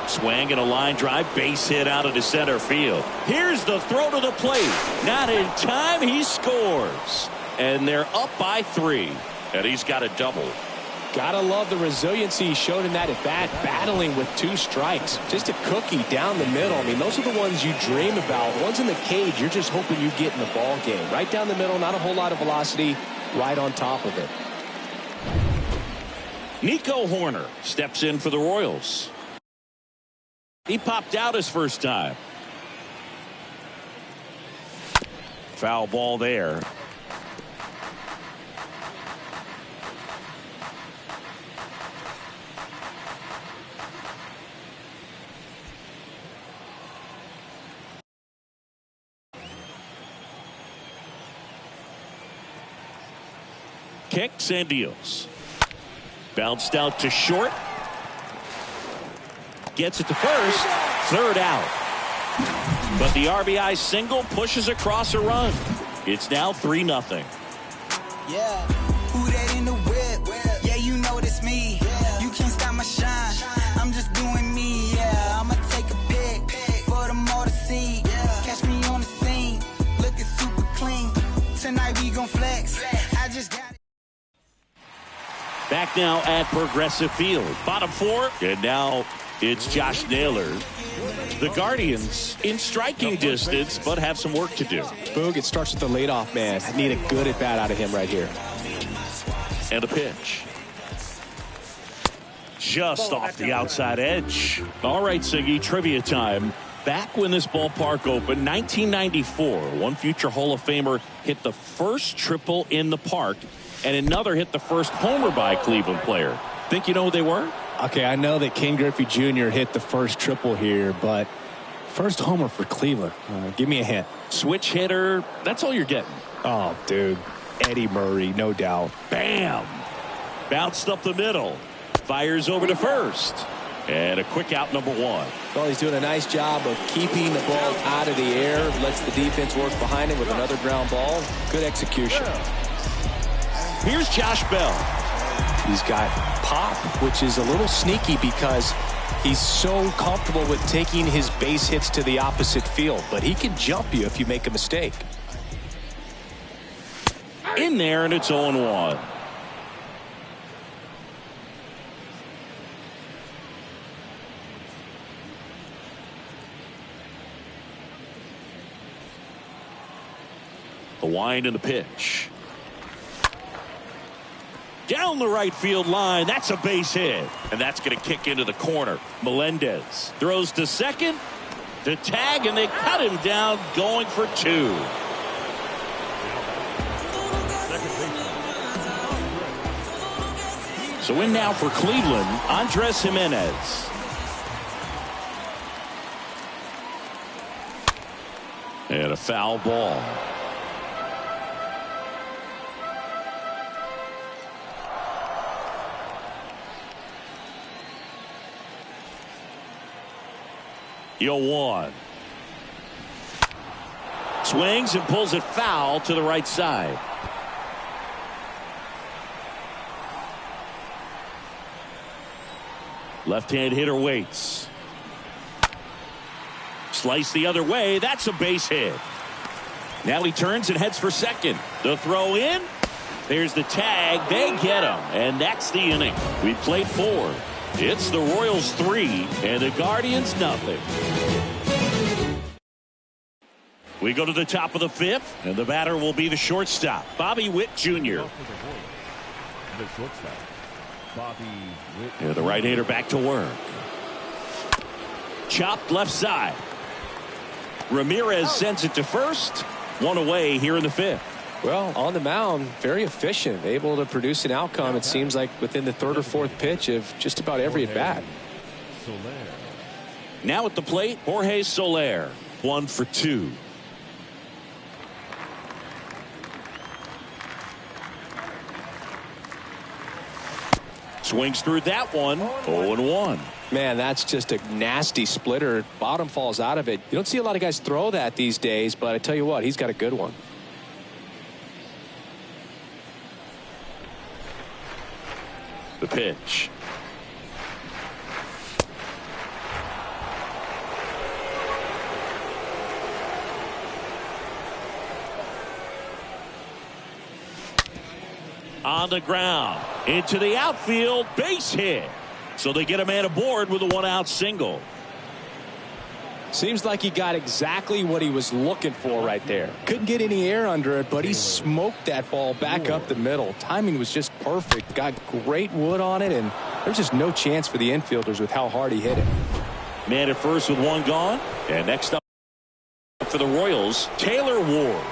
Swing and a line drive, base hit out into center field. Here's the throw to the plate. Not in time, he scores. And they're up by 3. And he's got a double. Gotta love the resiliency he showed in that at bat, battling with 2 strikes. Just a cookie down the middle. I mean, those are the ones you dream about. Ones in the cage, you're just hoping you get in the ball game. Right down the middle, not a whole lot of velocity, right on top of it. Nico Hoerner steps in for the Royals. He popped out his first time. Foul ball there. Kicks and deals. Bounced out to short. Gets it to first. Third out. But the RBI single pushes across a run. It's now 3-0. Yeah, who that in the whip? Yeah, you know it's me. You can't stop my shine. I'm just doing me. Yeah, I'ma take a pic for them all to see. Catch me on the scene, looking super clean. Tonight we gon' flex. I just got it. Back now at Progressive Field. Bottom 4. And now it's Josh Naylor. The Guardians in striking distance, but have some work to do. Boog, it starts with the leadoff man. I need a good at bat out of him right here. And a pitch. Just off the outside edge. All right, Siggy, trivia time. Back when this ballpark opened, 1994, one future Hall of Famer hit the first triple in the park, and another hit the first homer by a Cleveland player. Think you know who they were? Okay, I know that Ken Griffey Jr. hit the first triple here, but first homer for Cleveland. Give me a hint. Switch hitter. That's all you're getting. Oh, dude. Eddie Murray, no doubt. Bam! Bounced up the middle. Fires over to first. And a quick out, number 1. Well, he's doing a nice job of keeping the ball out of the air. Lets the defense work behind him with another ground ball. Good execution. Here's Josh Bell. He's got pop, which is a little sneaky because he's so comfortable with taking his base hits to the opposite field. But he can jump you if you make a mistake. In there, and it's 0-1. The wind and the pitch. Down the right field line. That's a base hit. And that's going to kick into the corner. Melendez throws to second. To tag, and they cut him down going for 2. So in now for Cleveland, Andres Jimenez. And a foul ball. Yo, 1. Swings and pulls it foul to the right side. Left-hand hitter waits. Slice the other way. That's a base hit. Now he turns and heads for second. The throw in. There's the tag. They get him. And that's the inning. We played 4. It's the Royals 3 and the Guardians nothing. We go to the top of the 5th, and the batter will be the shortstop, Bobby Witt Jr. The shortstop, Bobby Witt. Yeah, the right-hander back to work. Chopped left side. Ramirez sends it to first. 1 away here in the 5th. Well, on the mound, very efficient, able to produce an outcome, it seems like, within the 3rd or 4th pitch of just about every at-bat. Soler. Now at the plate, Jorge Soler, 1 for 2. Swings through that one. 0-1. Man, that's just a nasty splitter. Bottom falls out of it. You don't see a lot of guys throw that these days, but I tell you what, he's got a good one. The pitch. On the ground. Into the outfield. Base hit. So they get a man aboard with a 1-out single. Seems like he got exactly what he was looking for right there. Couldn't get any air under it, but he smoked that ball back up the middle. Timing was just perfect. Got great wood on it, and there's just no chance for the infielders with how hard he hit it. Man at first with 1 gone. And next up for the Royals, Taylor Ward.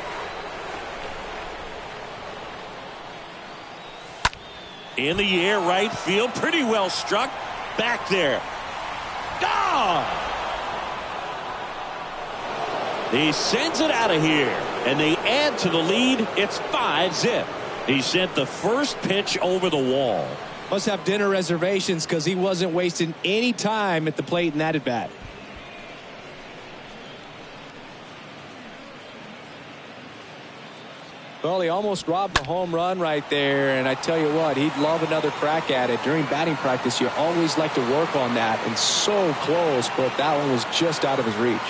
In the air, right field. Pretty well struck. Back there. Gone! He sends it out of here. And they add to the lead. It's 5-zip. He sent the first pitch over the wall. Must have dinner reservations because he wasn't wasting any time at the plate in that at-bat. Well, he almost robbed the home run right there, and I tell you what, he'd love another crack at it. During batting practice, you always like to work on that, and so close, but that one was just out of his reach.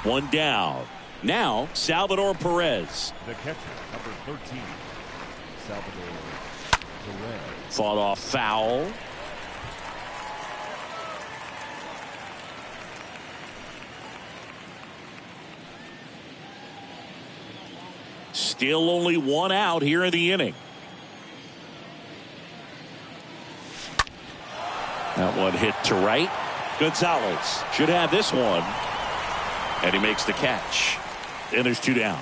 1 down. Now, Salvador Perez. The catcher, number 13, Salvador Perez. Fought off foul. Still only 1 out here in the inning. That one hit to right. Gonzalez should have this one. And he makes the catch. And there's 2 down.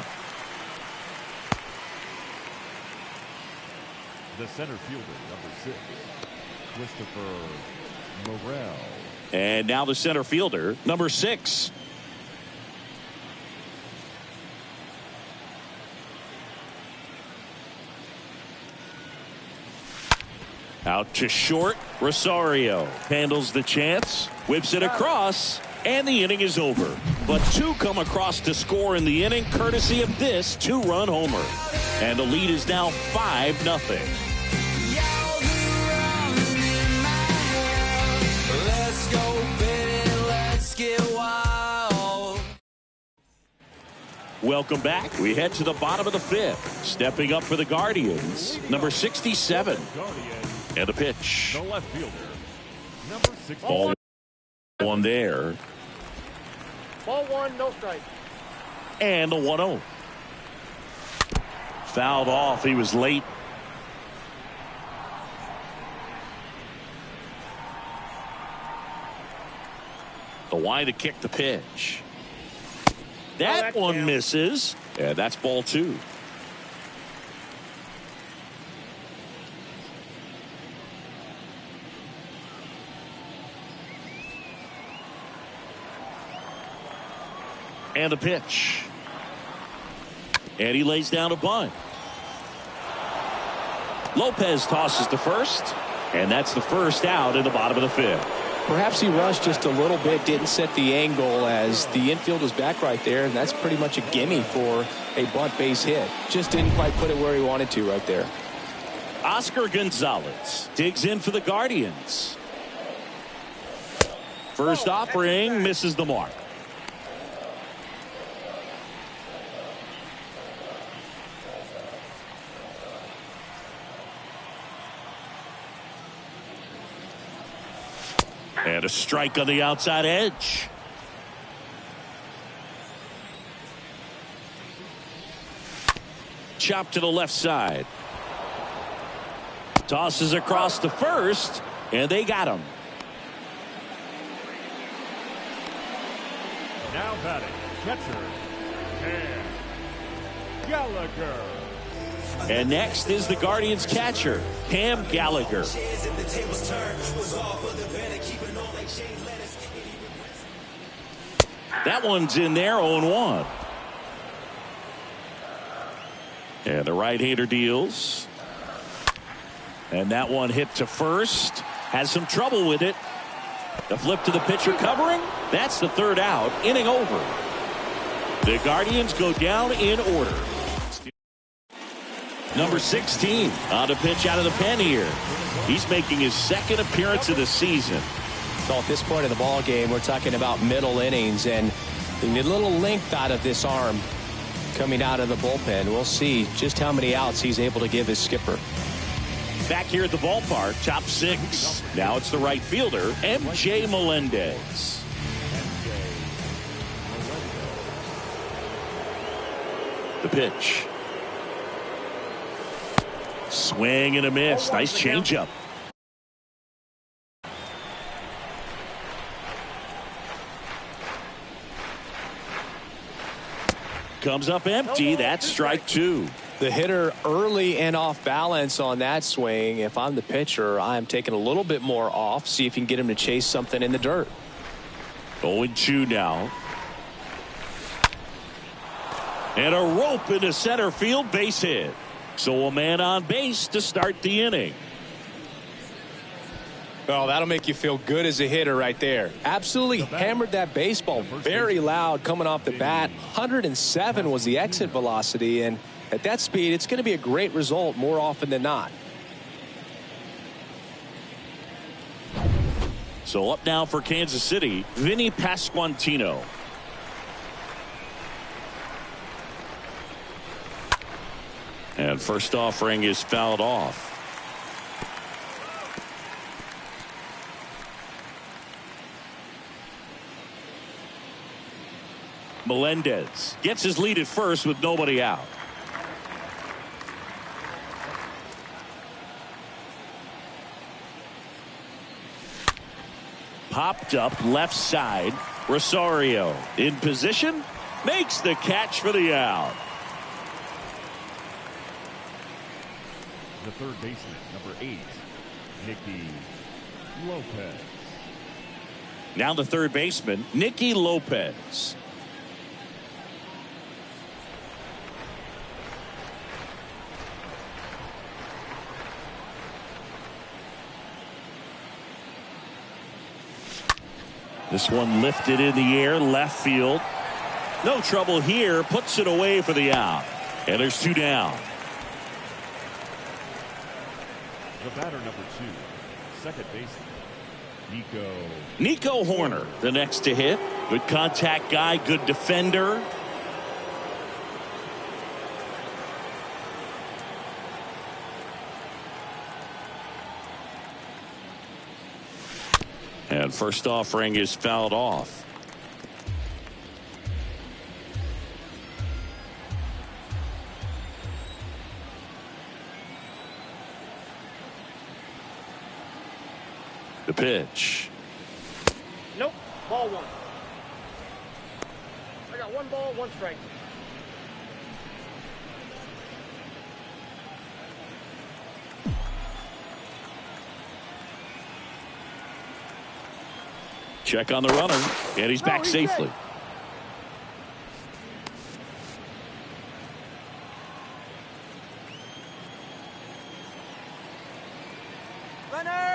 The center fielder, number 6, Christopher Morel. And now the center fielder, number 6. Out to short. Rosario handles the chance, whips it across, and the inning is over. But 2 come across to score in the inning, courtesy of this 2-run homer. And the lead is now 5-0. Welcome back. We head to the bottom of the 5th. Stepping up for the Guardians, number 67. And the pitch. The left fielder, number 6. Ball 1 there. Ball 1, no strike. And the 1-0. Fouled off. He was late. The wide to kick the pitch. That one counts. misses. And that's ball 2. And the pitch. And he lays down a bunt. Lopez tosses to first. And that's the first out in the bottom of the 5th. Perhaps he rushed just a little bit, didn't set the angle as the infield was back right there, and that's pretty much a gimme for a bunt base hit. Just didn't quite put it where he wanted to right there. Oscar Gonzalez digs in for the Guardians. First offering misses the mark. And a strike on the outside edge. Chop to the left side. Tosses across the first, and they got him. Now batting, catcher, Cam Gallagher. And next is the Guardians catcher, Cam Gallagher. That one's in there, 0-1. And the right-hander deals. And that one hit to first. Has some trouble with it. The flip to the pitcher covering. That's the third out. Inning over. The Guardians go down in order. Number 16 on the pitch out of the pen here. He's making his second appearance of the season. So at this point of the ball game, we're talking about middle innings, and we need a little length out of this arm coming out of the bullpen. We'll see just how many outs he's able to give his skipper. Back here at the ballpark, top six. Now it's the right fielder, MJ Melendez. The pitch. Swing and a miss. Nice changeup. Comes up empty. That's strike two. The hitter early and off balance on that swing. If I'm the pitcher, I'm taking a little bit more off. See if you can get him to chase something in the dirt. 0-2 now. And a rope into center field, base hit. So a man on base to start the inning. Well, that'll make you feel good as a hitter right there. Absolutely hammered that baseball very loud coming off the bat. 107 was the exit velocity, and at that speed, it's going to be a great result more often than not. So up now for Kansas City, Vinny Pasquantino. And first offering is fouled off. Melendez gets his lead at first with nobody out. Popped up left side. Rosario in position, makes the catch for the out. The third baseman, number 8, Nicky Lopez. Now the third baseman, Nicky Lopez. This one lifted in the air, left field. No trouble here, puts it away for the out. And there's two down. The batter, number 2, second baseman, Nico Horner, the next to hit. Good contact guy, good defender. And first offering is fouled off. The pitch. Nope. Ball one. I got one ball, one strike. Check on the runner, and he's back safely.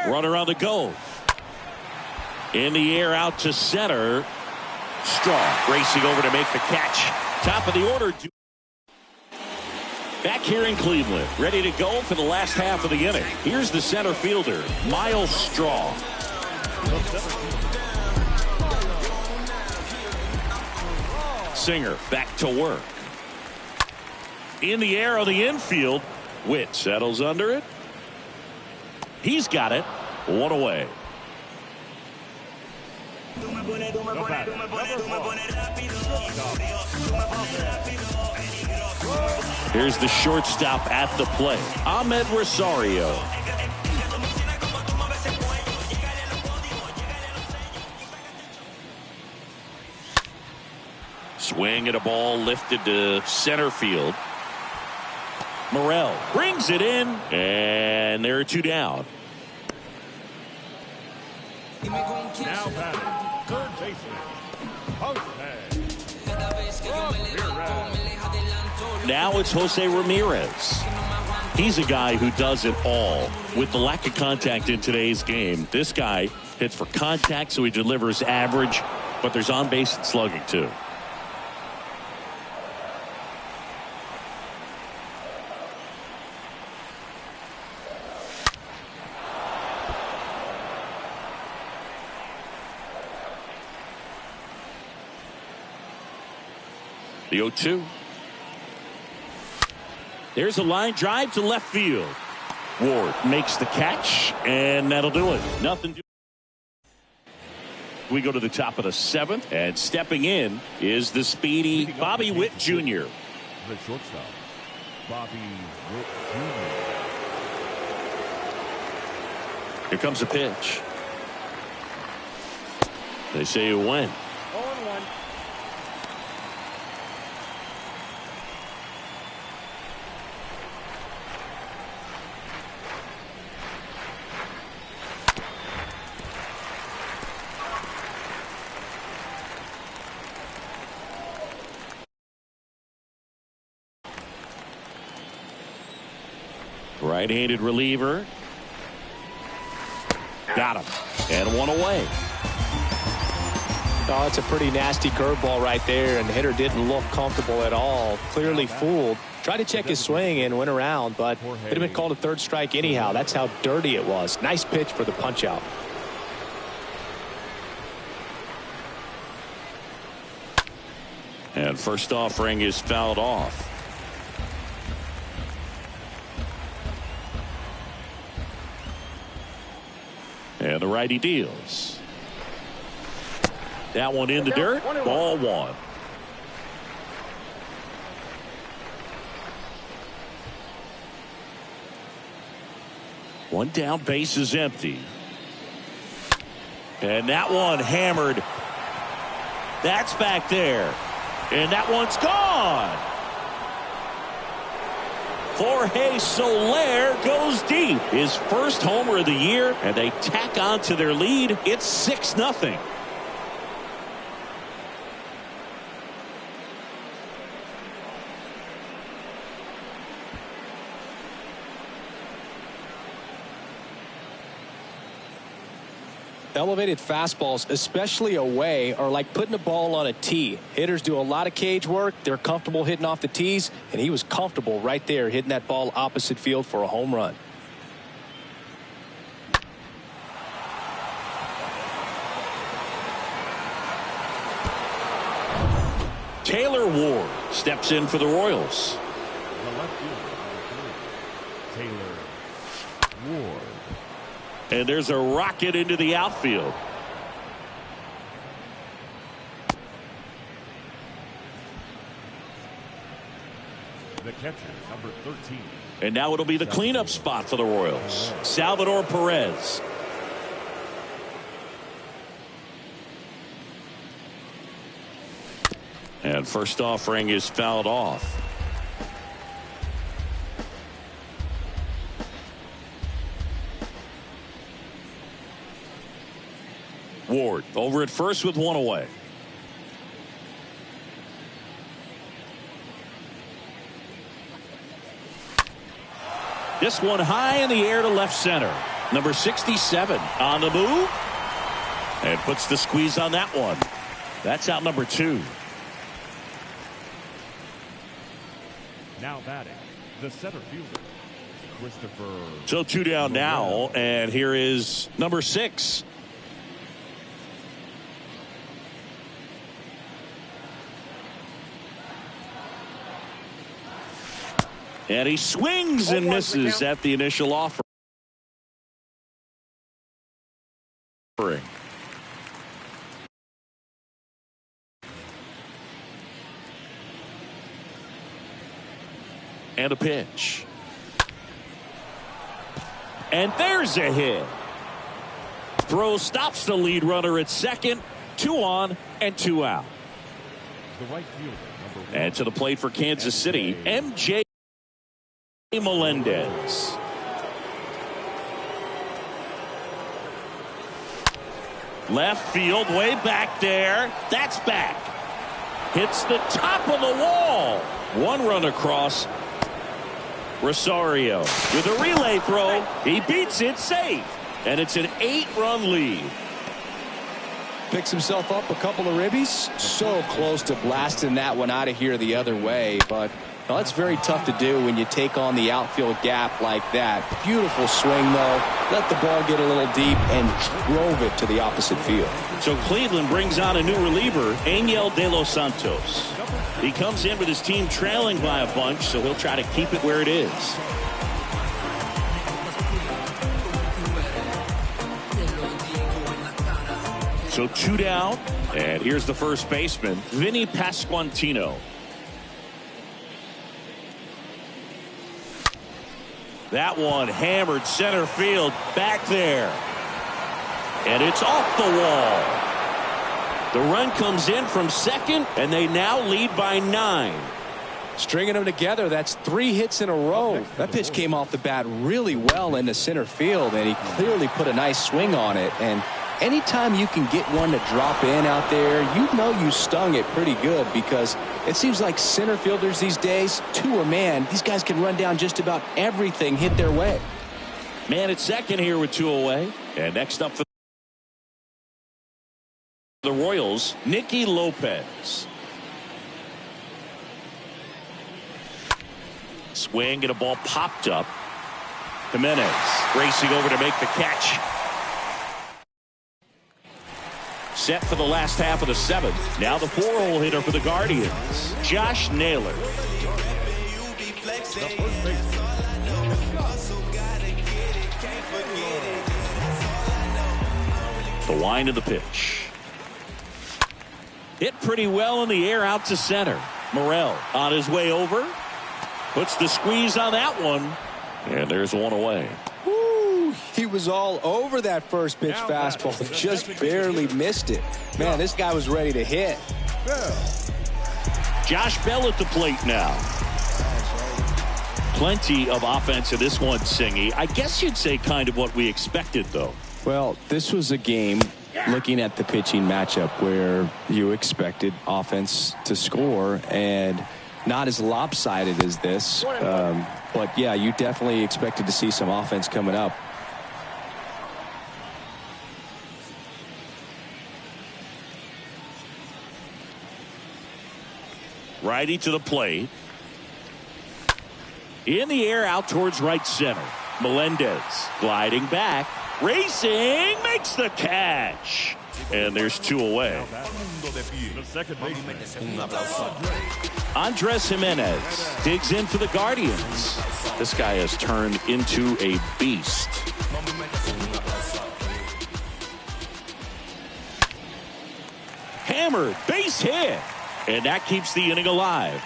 Runner on the go. In the air out to center. Strong racing over to make the catch. Top of the order. Back here in Cleveland, ready to go for the last half of the inning. Here's the center fielder, Miles Straw. Singer back to work. In the air on the infield. Witt settles under it. He's got it. One away. Here's the shortstop at the plate, Ahmed Rosario. Swing at a ball lifted to center field. Morel brings it in, and there are two down. Now batting, third baseman, Now it's Jose Ramirez. He's a guy who does it all. With the lack of contact in today's game, this guy hits for contact, so he delivers average, but there's on-base and slugging too. The 0-2. There's a line drive to left field. Ward makes the catch, and that'll do it. Nothing. We go to the top of the seventh, and stepping in is the speedy Bobby Witt Jr. The shortstop, Bobby Witt Jr. Here comes a pitch. They say it went. 0-1. Right-handed reliever. Got him. And one away. Oh, it's a pretty nasty curveball right there, and the hitter didn't look comfortable at all. Clearly fooled. Tried to check his swing and went around, but it had been called a third strike anyhow. That's how dirty it was. Nice pitch for the punch-out. And first offering is fouled off. And the righty deals. That one in the dirt. Ball one. One down, base is empty. And that one hammered. That's back there. And that one's gone. Jorge Soler goes deep. His first homer of the year, and they tack on to their lead. It's 6-0. Elevated fastballs, especially away, are like putting a ball on a tee. Hitters do a lot of cage work. They're comfortable hitting off the tees, and he was comfortable right there hitting that ball opposite field for a home run. Taylor Ward steps in for the Royals. The left fielder, Taylor Ward. And there's a rocket into the outfield. The catcher, number 13. And now it'll be the cleanup spot for the Royals. Salvador Perez. And first offering is fouled off. Ward over at first with one away. This one high in the air to left center. Number 67 on the move. And puts the squeeze on that one. That's out number 2. Now batting, The center fielder, Christopher. So 2 down now, and here is number 6. And he swings and misses at the initial offering. And a pitch. And there's a hit. Throw stops the lead runner at second. 2 on and 2 out. The right fielder, number 1. And to the plate for Kansas City, MJ Melendez. Left field, way back there. That's back. Hits the top of the wall. 1 run across. Rosario with a relay throw. He beats it safe. And it's an 8-run lead. Picks himself up a couple of ribbies. So close to blasting that one out of here the other way. But well, that's very tough to do when you take on the outfield gap like that. Beautiful swing, though. Let the ball get a little deep and drove it to the opposite field. So Cleveland brings on a new reliever, Angel De Los Santos. He comes in with his team trailing by a bunch, so he'll try to keep it where it is. So 2 down, and here's the first baseman, Vinny Pasquantino. That one hammered center field back there. And it's off the wall. The run comes in from second, and they now lead by 9. Stringing them together, that's 3 hits in a row. That pitch came off the bat really well into center field, and he clearly put a nice swing on it. And anytime you can get one to drop in out there, you know you stung it pretty good, because it seems like center fielders these days, to a man, these guys can run down just about everything hit their way. Man at second here with 2 away. And next up for the Royals, Nicky Lopez. Swing and a ball popped up. Jimenez racing over to make the catch. Set for the last half of the 7th. Now the 4-hole hitter for the Guardians, Josh Naylor. The wind of the pitch. Hit pretty well in the air out to center. Morel on his way over. Puts the squeeze on that one. And there's 1 away. He was all over that first pitch fastball, just barely missed it. Man, this guy was ready to hit. Josh Bell at the plate now. Plenty of offense in this one, Singy. I guess you'd say kind of what we expected, though. Well, this was a game, looking at the pitching matchup, where you expected offense to score, and not as lopsided as this. But, yeah, you definitely expected to see some offense coming up. Righty to the plate. In the air out towards right center. Melendez gliding back. Racing. Makes the catch. And there's 2 away. The second baseman, Andres Jimenez digs in for the Guardians. This guy has turned into a beast. Hammered. Base hit. And that keeps the inning alive.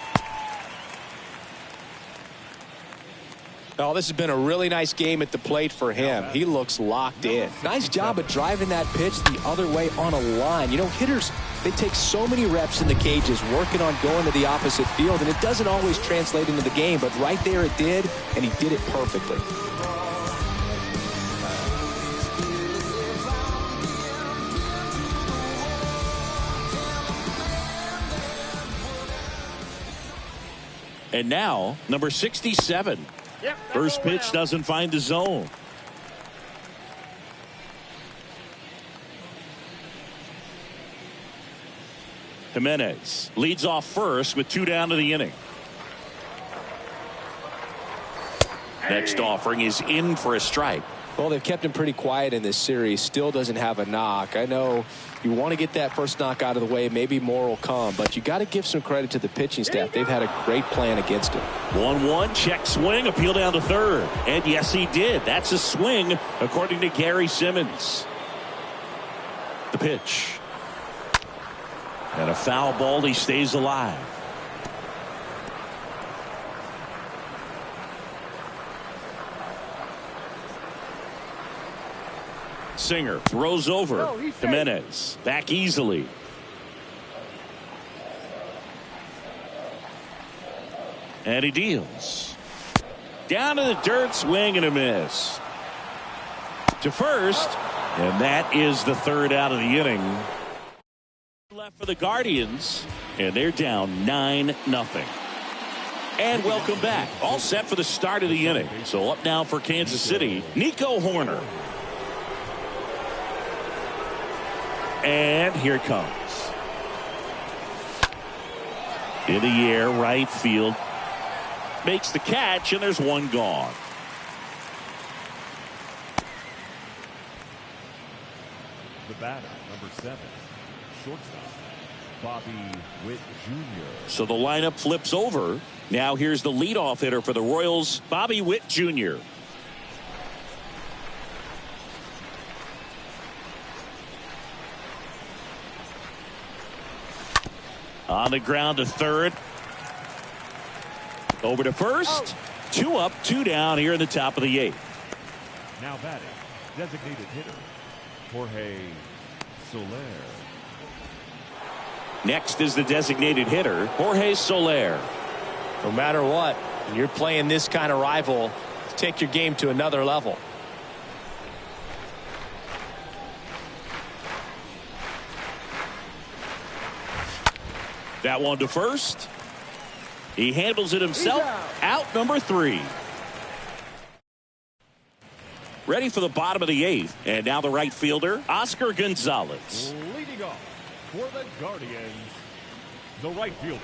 Oh, this has been a really nice game at the plate for him. He looks locked in. Nice job of driving that pitch the other way on a line. You know, hitters, they take so many reps in the cages working on going to the opposite field, and it doesn't always translate into the game, but right there it did, and he did it perfectly. And now, number 67. First pitch doesn't find the zone. Jimenez leads off first with 2 down to the inning. Next offering is in for a strike. Well, they've kept him pretty quiet in this series. Still doesn't have a knock. I know you want to get that first knock out of the way. Maybe more will come, but you got to give some credit to the pitching staff. They've had a great plan against him. 1-1, check swing, appeal down to third. And yes, he did. That's a swing, according to Gary Simmons. The pitch. And a foul ball. He stays alive. Singer throws over. Jimenez back easily. And he deals. Down to the dirt, swing and a miss. To first, and that is the third out of the inning. Left for the Guardians, and they're down 9-0. And welcome back. All set for the start of the inning. So up now for Kansas City, Nico Hoerner. And here it comes. In the air, right field. Makes the catch, and there's one gone. The batter, number 7, shortstop, Bobby Witt Jr. So the lineup flips over. Now here's the leadoff hitter for the Royals, Bobby Witt Jr. On the ground to third. Over to first. 2 up, 2 down here in the top of the 8th. Now batting, designated hitter, Jorge Soler. Next is the designated hitter, Jorge Soler. No matter what, when you're playing this kind of rival, take your game to another level. That one to first. He handles it himself. Out number 3. Ready for the bottom of the 8th. And now the right fielder, Oscar Gonzalez. Leading off for the Guardians, the right fielder,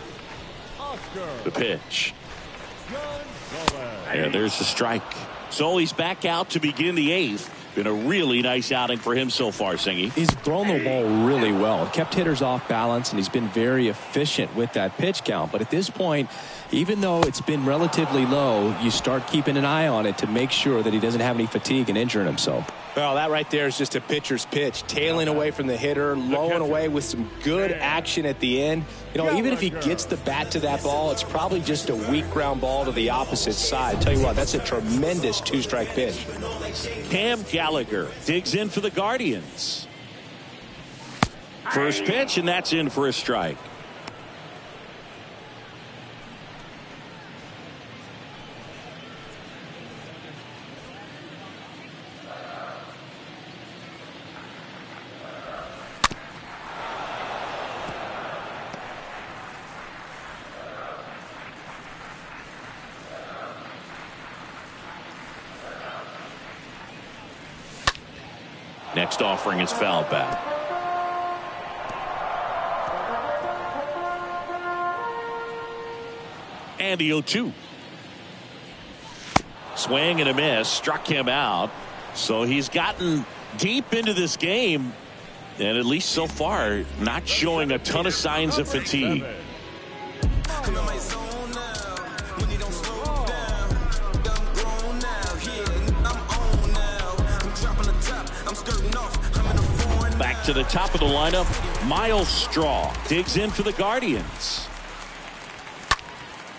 Oscar The pitch. Gonzalez. And there's the strike. So he's back out to begin the 8th. Been a really nice outing for him so far, Singy. He's thrown the ball really well. Kept hitters off balance, and he's been very efficient with that pitch count. But at this point, even though it's been relatively low, you start keeping an eye on it to make sure that he doesn't have any fatigue and injuring himself. Well, that right there is just a pitcher's pitch. Tailing away from the hitter, lowing away with some good action at the end. You know, even if he gets the bat to that ball, it's probably just a weak ground ball to the opposite side. Tell you what, that's a tremendous 2-strike pitch. Cam Gallagher digs in for the Guardians. First pitch, and that's in for a strike. Next offering is fouled back. And the 0-2. Swing and a miss. Struck him out. So he's gotten deep into this game. And at least so far, not showing a ton of signs of fatigue. Back to the top of the lineup, Miles Straw digs in for the Guardians.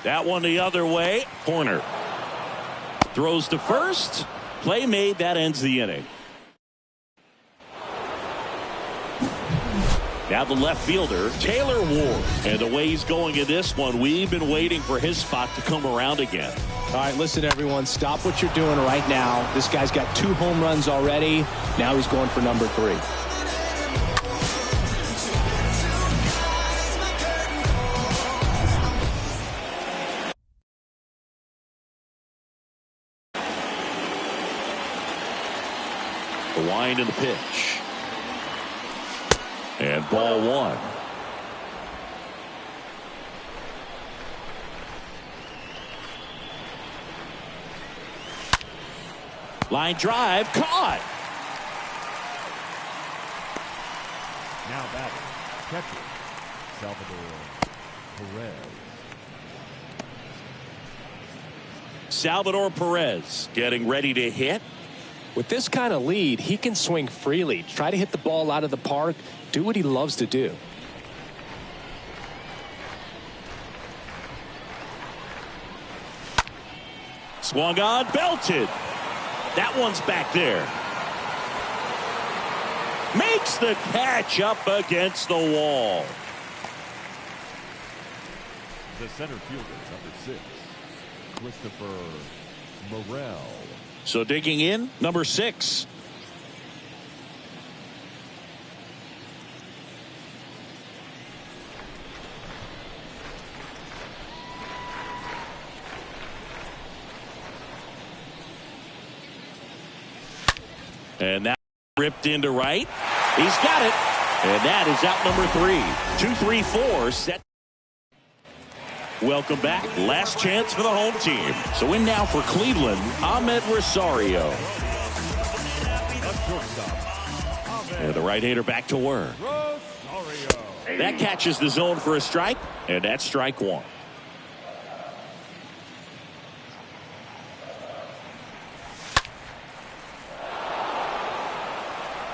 That one the other way. Corner. Throws to first. Play made. That ends the inning. Now the left fielder, Taylor Ward. And the way he's going in this one, we've been waiting for his spot to come around again. All right, listen, everyone. Stop what you're doing right now. This guy's got 2 home runs already. Now he's going for number 3. The wind and the pitch. And ball 1. Line drive, caught. Now batting, catcher, Salvador Perez. Salvador Perez getting ready to hit. With this kind of lead, he can swing freely, try to hit the ball out of the park, do what he loves to do. Swung on, belted. That one's back there. Makes the catch up against the wall. The center fielder, number 6, Christopher Morel. So digging in, number 6. And that ripped into right. He's got it. And that is out number 3. 2-3-4 set. Welcome back. Last chance for the home team. So in now for Cleveland, Ahmed Rosario. And the right-hander back to work. That catches the zone for a strike, and that's strike 1.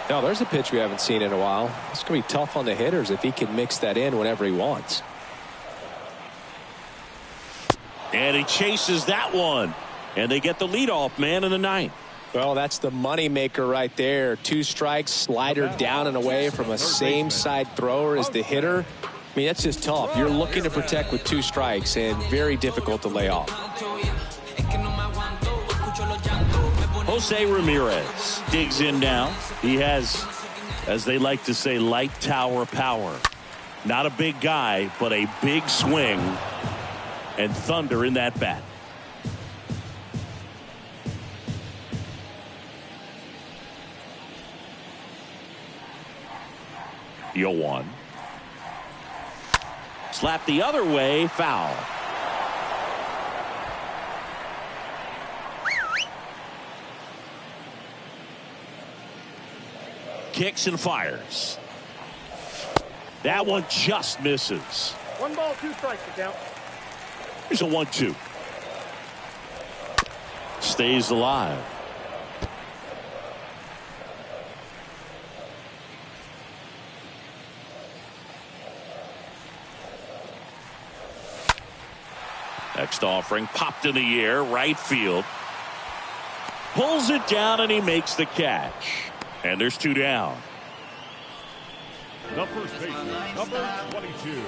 Now, there's a pitch we haven't seen in a while. It's going to be tough on the hitters if he can mix that in whenever he wants. And he chases that one. And they get the leadoff man in the 9th. Well, that's the money maker right there. 2 strikes, slider down and away from a same side thrower as the hitter. I mean, that's just tough. You're looking to protect with 2 strikes and very difficult to lay off. Jose Ramirez digs in now. He has, as they like to say, light tower power. Not a big guy, but a big swing and thunder in that bat. Yoan. Slap the other way, foul. Kicks and fires. That one just misses. 1 ball, 2 strikes to count. Here's a 1-2. Stays alive. Next offering popped in the air, right field. Pulls it down and he makes the catch. And there's 2 down. The first baseman, number 22.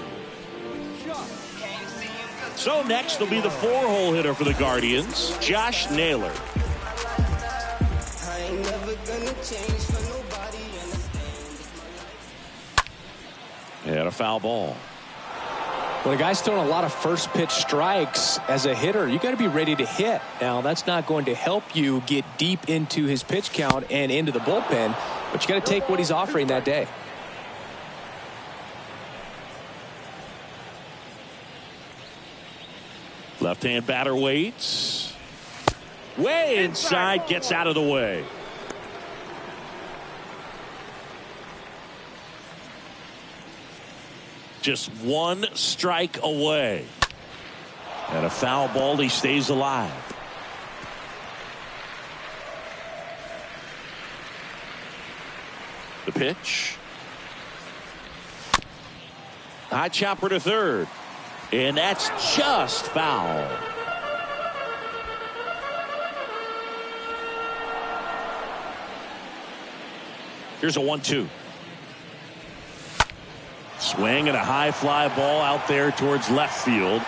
So next will be the 4-hole hitter for the Guardians, Josh Naylor. And a foul ball. When a guy's throwing a lot of first pitch strikes as a hitter, you got to be ready to hit. Now, that's not going to help you get deep into his pitch count and into the bullpen, but you got to take what he's offering that day. Left-hand batter waits. Way inside, gets out of the way. Just 1 strike away. And a foul ball, he stays alive. The pitch. High chopper to third. And that's just foul. Here's a 1-2. Swing and a high fly ball out there towards left field.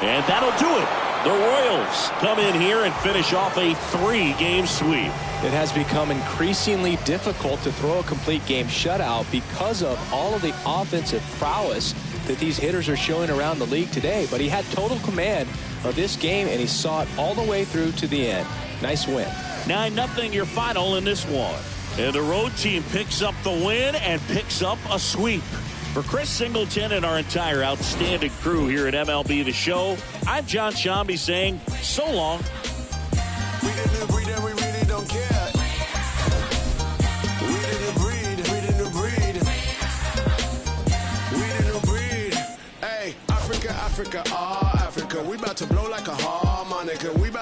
And that'll do it. The Royals come in here and finish off a 3-game sweep. It has become increasingly difficult to throw a complete game shutout because of all of the offensive prowess that these hitters are showing around the league today. But he had total command of this game, and he saw it all the way through to the end. Nice win. 9-0 your final in this one. And the road team picks up the win and picks up a sweep. For Chris Singleton and our entire outstanding crew here at MLB The Show, I'm John Shambi saying so long. We live, breathe, and we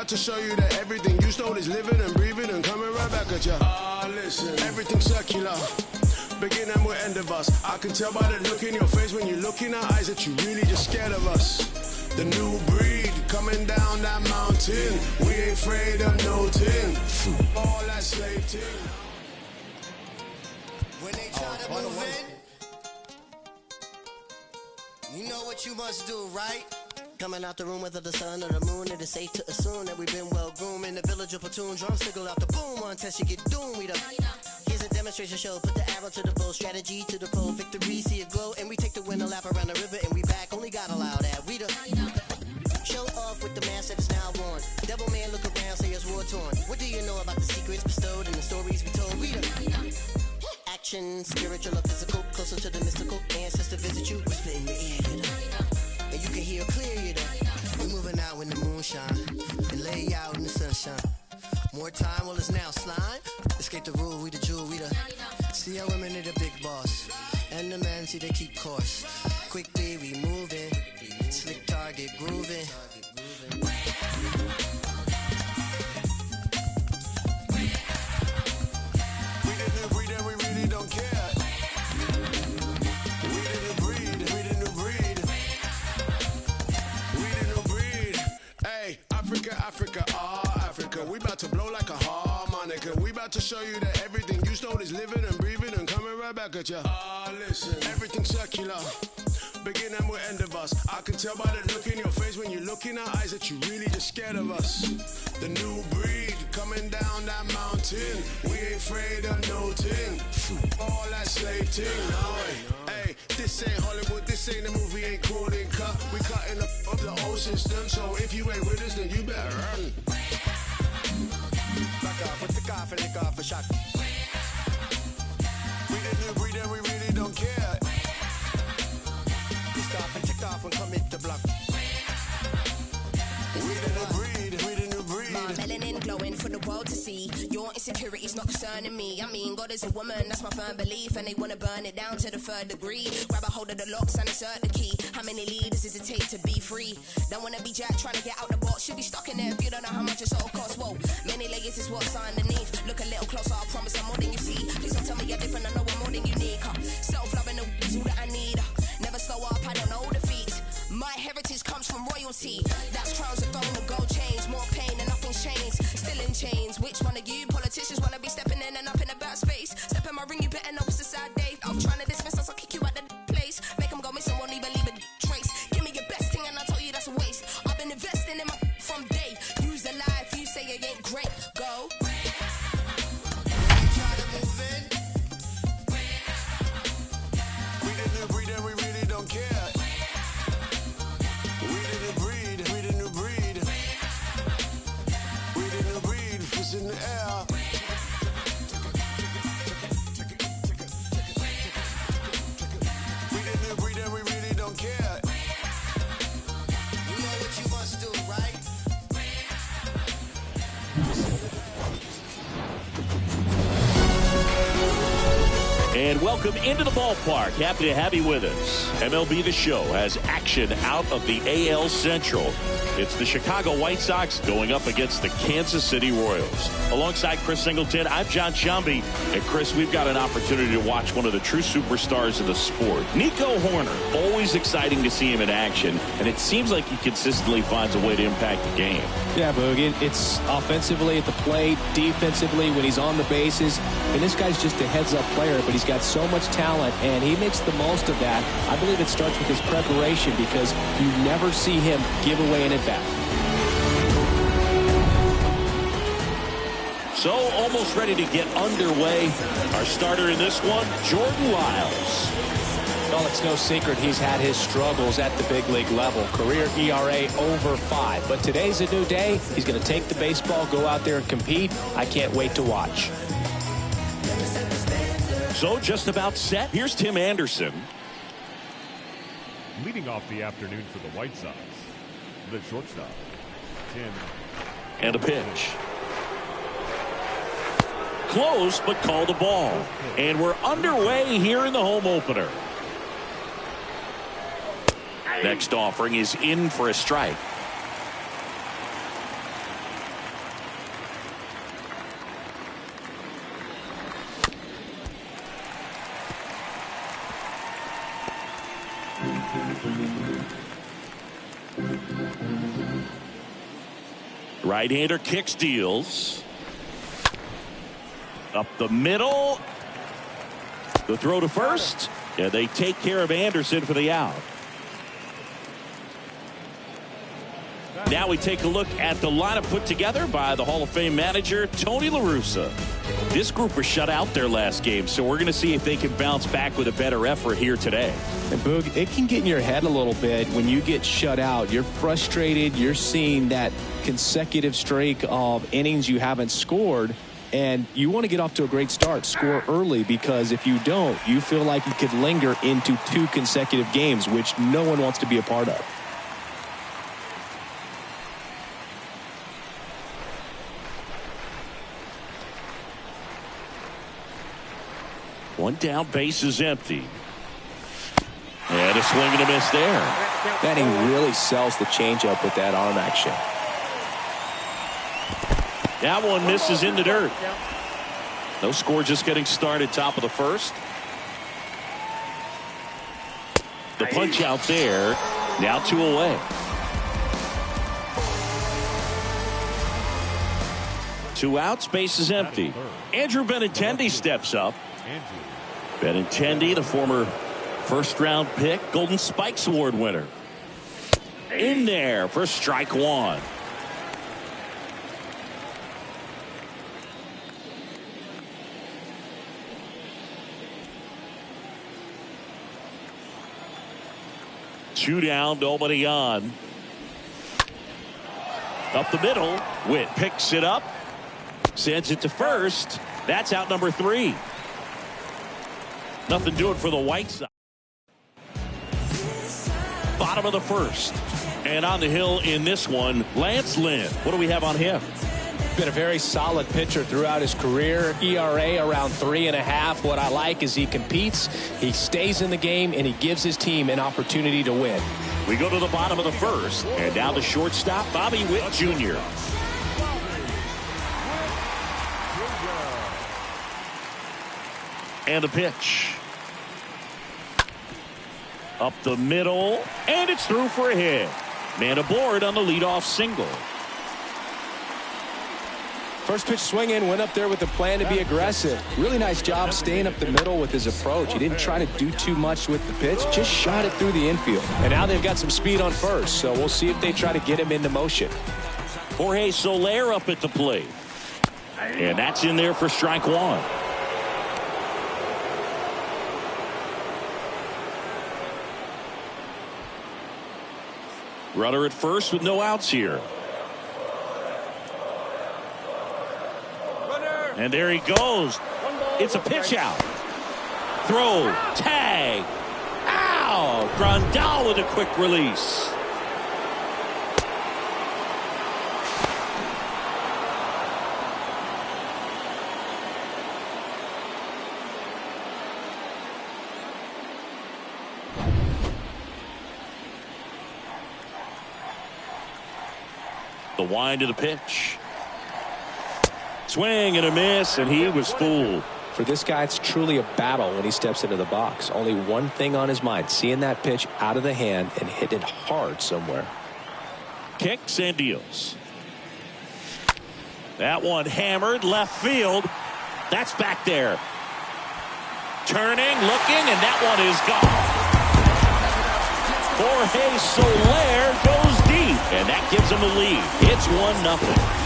about to show you that everything you stole is living and breathing and coming right back at you. Listen, everything's circular. Begin and we'll end of us. I can tell by the look in your face when you look in our eyes that you really just scared of us. The new breed coming down that mountain. We ain't afraid of no thing. All that slave thing. When they try to move in, you know what you must do, right? Coming out the room, whether the sun or the moon, it is safe to assume that we've been well groomed in the village of platoon. Drum signal out the boom, one test you get doomed. We here's a demonstration show. Put the arrow to the bow, strategy to the pole, victory, see it glow, and we take the winner lap around the river, and we back. Only God allow that. We show off with the mask that is now worn. Devil man look around, say it's war torn. What do you know about the secrets bestowed and the stories we told? We action, spiritual or physical, closer to the mystical. Ancestor visit you, whisper in your ear, and you can hear clear, we moving out when the moon shine and lay out in the sunshine. More time, well it's now slime. Escape the rule, we the jewel, we the see our women are the big boss, and the men see they keep course. Quickly we moving, slick target grooving. We didn't breed and we really don't care. We didn't breed, we didn't breed. We didn't breed. Hey, Africa, Africa, Africa. We about to blow like a harmonica. We about to show you that everything you stole is living and breathing and coming right back at you. Listen, everything's circular. Begin and we'll end of us. I can tell by the look in your face when you look in our eyes that you really just scared of us. The new breed coming down that mountain. We ain't afraid of no thing. All that slave thing. No. Hey, this ain't Hollywood, this ain't a movie, ain't cool and cut. We cutting up the old system, so if you ain't with us, then you better run. Back off with the cough and lick off a shot. We didn't breed and we really don't care. Off and tick off and commit the block. We didn't breed, we didn't breed. My melanin glowing for the world to see. Your insecurities not concerning me. I mean, God is a woman, that's my firm belief. And they wanna burn it down to the third degree. Grab a hold of the locks and insert the key. How many leaders does it take to be free? Don't wanna be Jack trying to get out the box. Should be stuck in there if you don't know how much it's all costs. Whoa, many layers is what's underneath. Look a little closer, I promise I'm more than you see. Please don't tell me you're different, I know I'm more than unique. Self-loving is all that I need. Never slow up, I don't know defeat. My heritage comes from royalty. That's crowns, a throne, of gold chains. More pain and nothing's changed. Still in chains. Which one of you politicians wanna be stepping in and up in a bad space? Step in my ring, you better know it's a sad day. I'm trying to dismiss us, I'll kick you out the place. Make them go missing, won't even leave a trace. Give me your best thing and I'll tell you that's a waste. I've been investing in my from day. Use the life, you say it ain't great. Go. In the air. We didn't breed and we really don't care. You know what you must do, right? And welcome into the ballpark. Happy to have you with us. MLB The Show has action out of the AL Central. It's the Chicago White Sox going up against the Kansas City Royals. Alongside Chris Singleton, I'm John Sciambi. And Chris, we've got an opportunity to watch one of the true superstars of the sport. Nico Hoerner, always exciting to see him in action. And it seems like he consistently finds a way to impact the game. Yeah, Boog, it's offensively at the plate, defensively when he's on the bases. And this guy's just a heads-up player, but he's got so much talent, and he makes the most of that. I believe it starts with his preparation because you never see him give away an at-bat. So, almost ready to get underway. Our starter in this one, Jordan Lyles. Well, it's no secret he's had his struggles at the big league level. Career ERA over 5. But today's a new day. He's going to take the baseball, go out there and compete. I can't wait to watch. So, just about set. Here's Tim Anderson. Leading off the afternoon for the White Sox, the shortstop, Tim. And a pitch. Close, but called a ball. And we're underway here in the home opener. Next offering is in for a strike. Right-hander kicks, deals. Up the middle. The throw to first. And they take care of Anderson for the out. Now we take a look at the lineup put together by the Hall of Fame manager, Tony La Russa. This group was shut out their last game, so we're going to see if they can bounce back with a better effort here today. And Boog, it can get in your head a little bit when you get shut out. You're frustrated. You're seeing that consecutive streak of innings you haven't scored, and you want to get off to a great start, score early, because if you don't, you feel like you could linger into 2 consecutive games, which no one wants to be a part of. One down, base is empty. And a swing and a miss there. Manning really sells the changeup with that arm action. That one misses in the dirt. No score, just getting started, top of the first. The punch out there. Now 2 away. Two outs, base is empty. Andrew Benintendi steps up. Benintendi, the former first-round pick, Golden Spikes Award winner. In there for strike 1. Two down, nobody on. Up the middle, Witt picks it up, sends it to first. That's out number 3. Nothing doing for the White Sox. Bottom of the first. And on the hill in this one, Lance Lynn. What do we have on him? Been a very solid pitcher throughout his career. ERA around 3.5. What I like is he competes, he stays in the game, and he gives his team an opportunity to win. We go to the bottom of the first. And now the shortstop, Bobby Witt Jr. And a pitch. Up the middle, and it's through for a hit. Man aboard on the leadoff single. First pitch swinging, went up there with a plan to be aggressive. Really nice job staying up the middle with his approach. He didn't try to do too much with the pitch, just shot it through the infield. And now they've got some speed on first, so we'll see if they try to get him into motion. Jorge Soler up at the plate. And that's in there for strike 1. Runner at first with no outs here. And there he goes. It's a pitch out. Throw. Tag. Ow! Grandal with a quick release. The wind of the pitch. Swing and a miss, and he was fooled. For this guy, it's truly a battle when he steps into the box. Only one thing on his mind, seeing that pitch out of the hand and hit it hard somewhere. Kicks and deals. That one hammered left field. That's back there. Turning, looking, and that one is gone. Jorge Soler goes deep, and that gives him a lead. It's 1-0.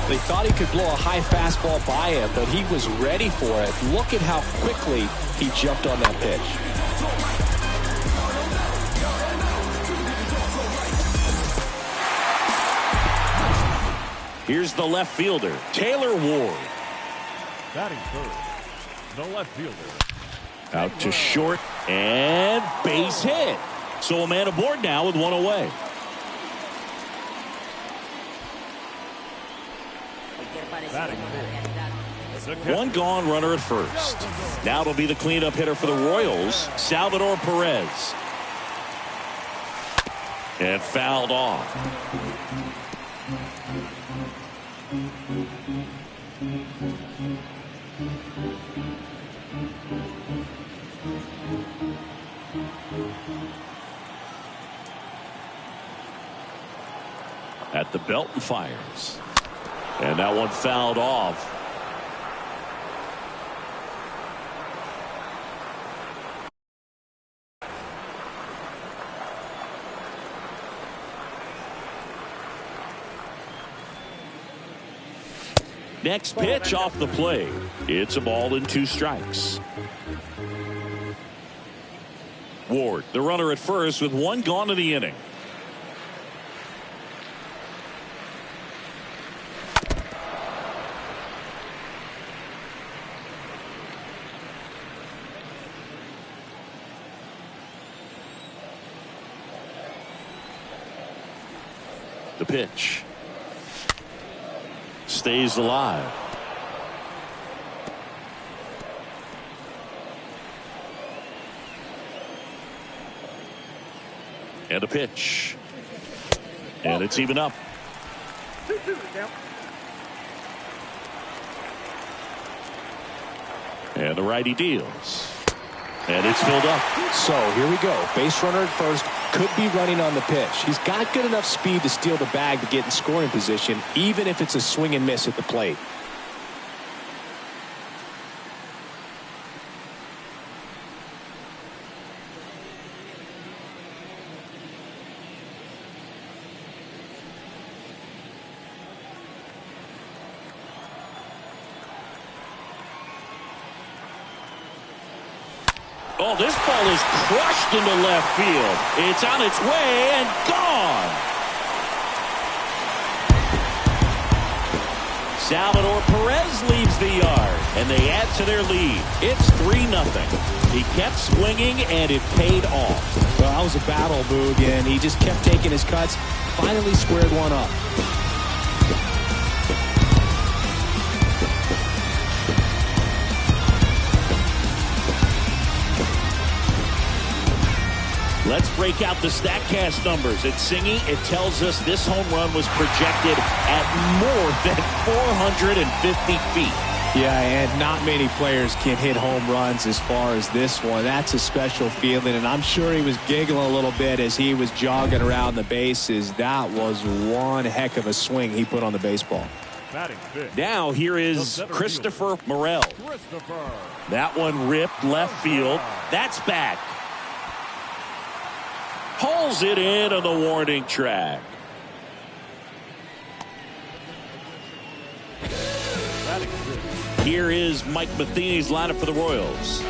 They thought he could blow a high fastball by him, but he was ready for it. Look at how quickly he jumped on that pitch. Here's the left fielder, Taylor Ward. Batting third, the left fielder. Out to short and base hit. So a man aboard now with one away. Batting fourth. One gone, runner at first. Now it'll be the cleanup hitter for the Royals, Salvador Perez. And fouled off. At the belt and fires. And that one fouled off. Next pitch off the plate. It's a ball and 2 strikes. Ward, the runner at first with 1 gone in the inning. The pitch. Stays alive. And a pitch. And it's even up. 2-2 the count. And the righty deals. And it's filled up. So here we go. Base runner at first. Could be running on the pitch. He's got good enough speed to steal the bag to get in scoring position, even if it's a swing and miss at the plate. Oh, this ball is crushed into left field. It's on its way and gone. Salvador Perez leaves the yard, and they add to their lead. It's 3-0. He kept swinging, and it paid off. Well, that was a battle, Boog, and he just kept taking his cuts. Finally squared one up. Let's break out the StatCast numbers. At Singy, it tells us this home run was projected at more than 450 feet. Yeah, and not many players can hit home runs as far as this one. That's a special feeling, and I'm sure he was giggling a little bit as he was jogging around the bases. That was one heck of a swing he put on the baseball. Now here is Christopher Morel. That one ripped left field. That's back. Pulls it in on the warning track. Here is Mike Matheny's lineup for the Royals.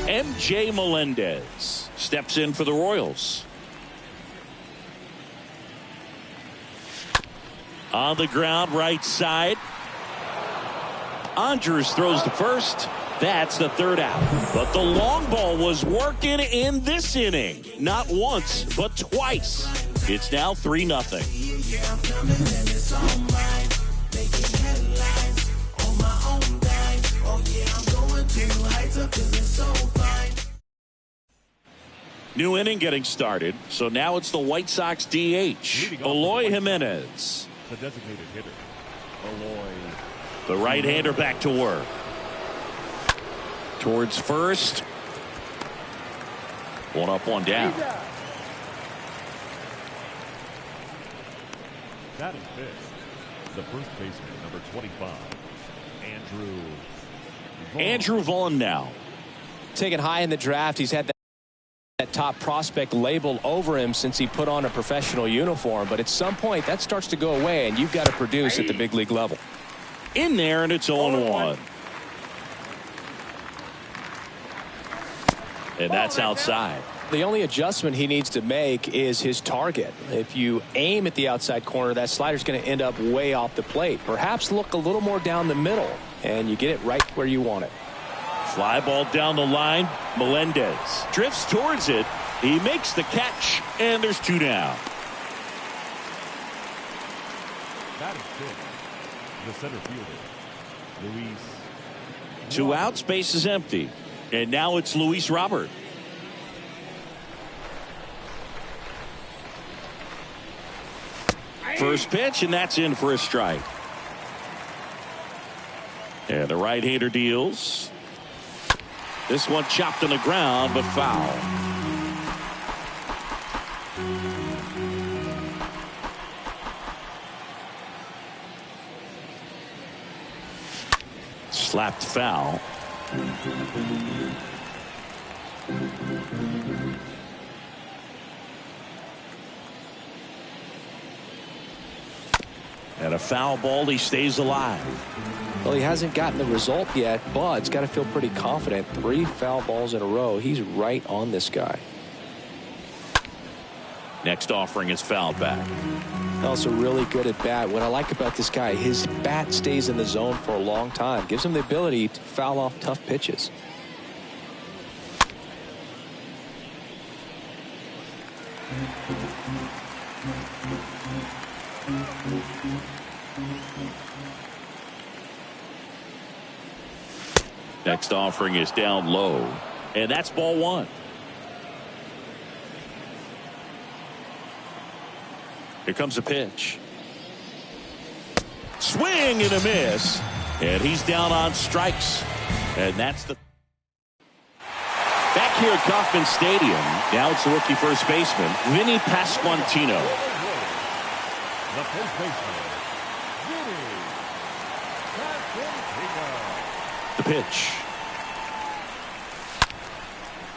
MJ Melendez steps in for the Royals. On the ground, right side. Andrews throws to first. That's the 3rd out. But the long ball was working in this inning. Not once, but twice. It's now 3-0. New inning getting started. So now it's the White Sox DH, Eloy Jimenez. The designated hitter, Eloy. The right-hander back to work. Towards first. One up, one down. Batting fifth, the first baseman, number 25, Andrew Vaughn now. Taken high in the draft, he's had that top prospect label over him since he put on a professional uniform, but at some point that starts to go away and you've got to produce at the big league level. In there, and it's 0-1. And that's outside. The only adjustment he needs to make is his target. If you aim at the outside corner, that slider's going to end up way off the plate. Perhaps look a little more down the middle and you get it right where you want it. Fly ball down the line. Melendez drifts towards it. He makes the catch, and there's 2 down. Batting fifth, the center fielder, Luis. 2 outs, base is empty. And now it's Luis Robert. First pitch, and that's in for a strike. And the right-hander deals. This one chopped on the ground, but foul. Slapped foul. And a foul ball, he stays alive. Well, he hasn't gotten the result yet, but he's got to feel pretty confident. 3 foul balls in a row. He's right on this guy. Next offering is fouled back. Also really good at bat. What I like about this guy, his bat stays in the zone for a long time. Gives him the ability to foul off tough pitches. Next offering is down low, and that's ball 1. Here comes a pitch. Swing and a miss, and he's down on strikes. And that's the back here at Kauffman Stadium. Now it's the rookie first baseman, Vinny Pasquantino. The first baseman, Vinny Pasquantino. The pitch.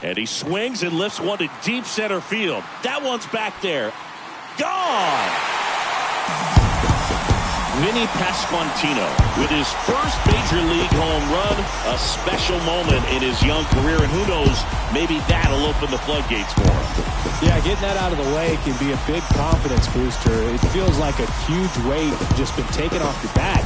And he swings and lifts one to deep center field. That one's back there. Gone! Vinny Pasquantino with his first major league home run. A special moment in his young career, and who knows, maybe that'll open the floodgates for him. Yeah, getting that out of the way can be a big confidence booster. It feels like a huge weight just been taken off your back.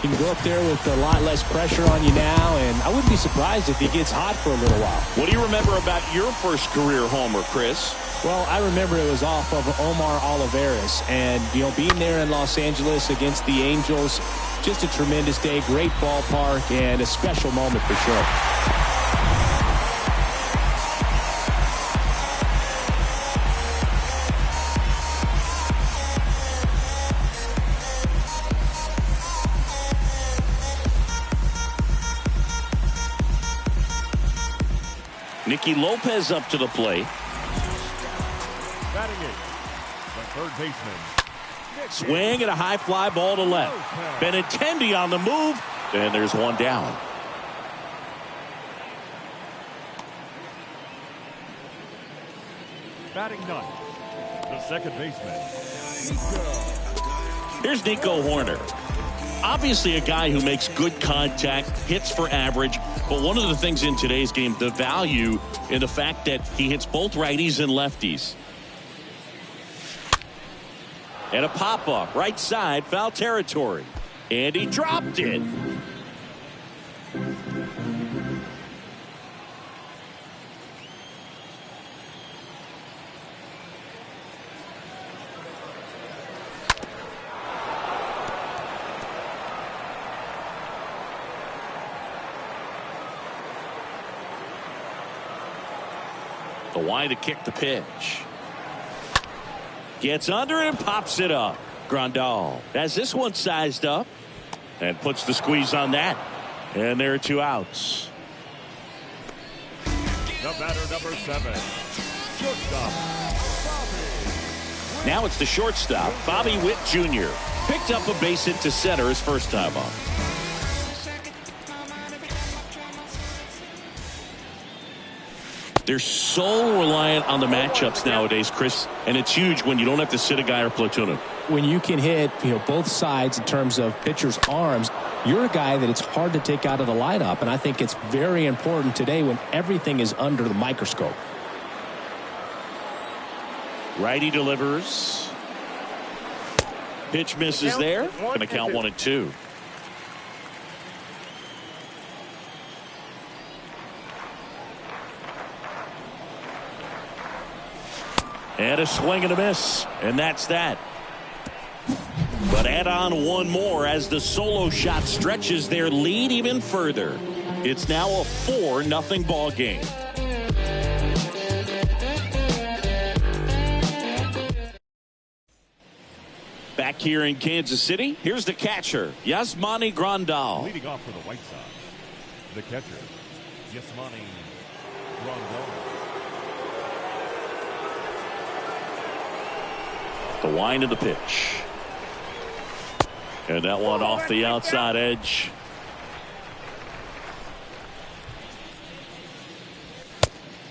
You can go up there with a lot less pressure on you now, and I wouldn't be surprised if he gets hot for a little while. What do you remember about your first career homer, Chris? Well, I remember it was off of Omar Olivares, and, being there in Los Angeles against the Angels, just a tremendous day, great ballpark, and a special moment for sure. Nicky Lopez up to the plate. Batting it, the third baseman. Swing and a high fly ball to left. Benintendi on the move, and there's one down. Batting ninth, the second baseman. Here's Nico Hoerner. Obviously a guy who makes good contact, hits for average, but one of the things in today's game, the value in the fact that he hits both righties and lefties. And a pop-up, right side, foul territory. And he dropped it. The wide to kick the pitch. Gets under it and pops it up. Grandal has this one sized up and puts the squeeze on that. And there are 2 outs. The batter, number 7, shortstop, Bobby. Now it's the shortstop, Bobby Witt Jr. Picked up a base hit to center his first time up. They're so reliant on the matchups nowadays, Chris, and it's huge when you don't have to sit a guy or platoon him. When you can hit, both sides in terms of pitchers' arms, you're a guy that it's hard to take out of the lineup, and I think it's very important today when everything is under the microscope. Righty delivers. Pitch misses there. Going to count 1-2. And a swing and a miss. And that's that. But add on one more as the solo shot stretches their lead even further. It's now a 4-0 ball game. Back here in Kansas City, here's the catcher, Yasmani Grandal. Leading off for the White Sox, the catcher, Yasmani Grandal. The wind of the pitch. And that one off the outside edge.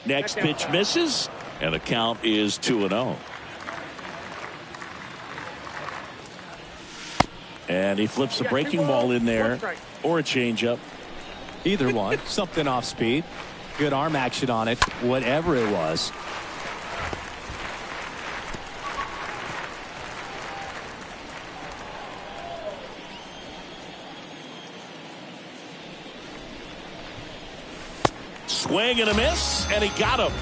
Next pitch misses, and the count is 2-0. And he flips the breaking ball in there, or a changeup. Either one. Something off speed. Good arm action on it, whatever it was. Swing and a miss, and he got him.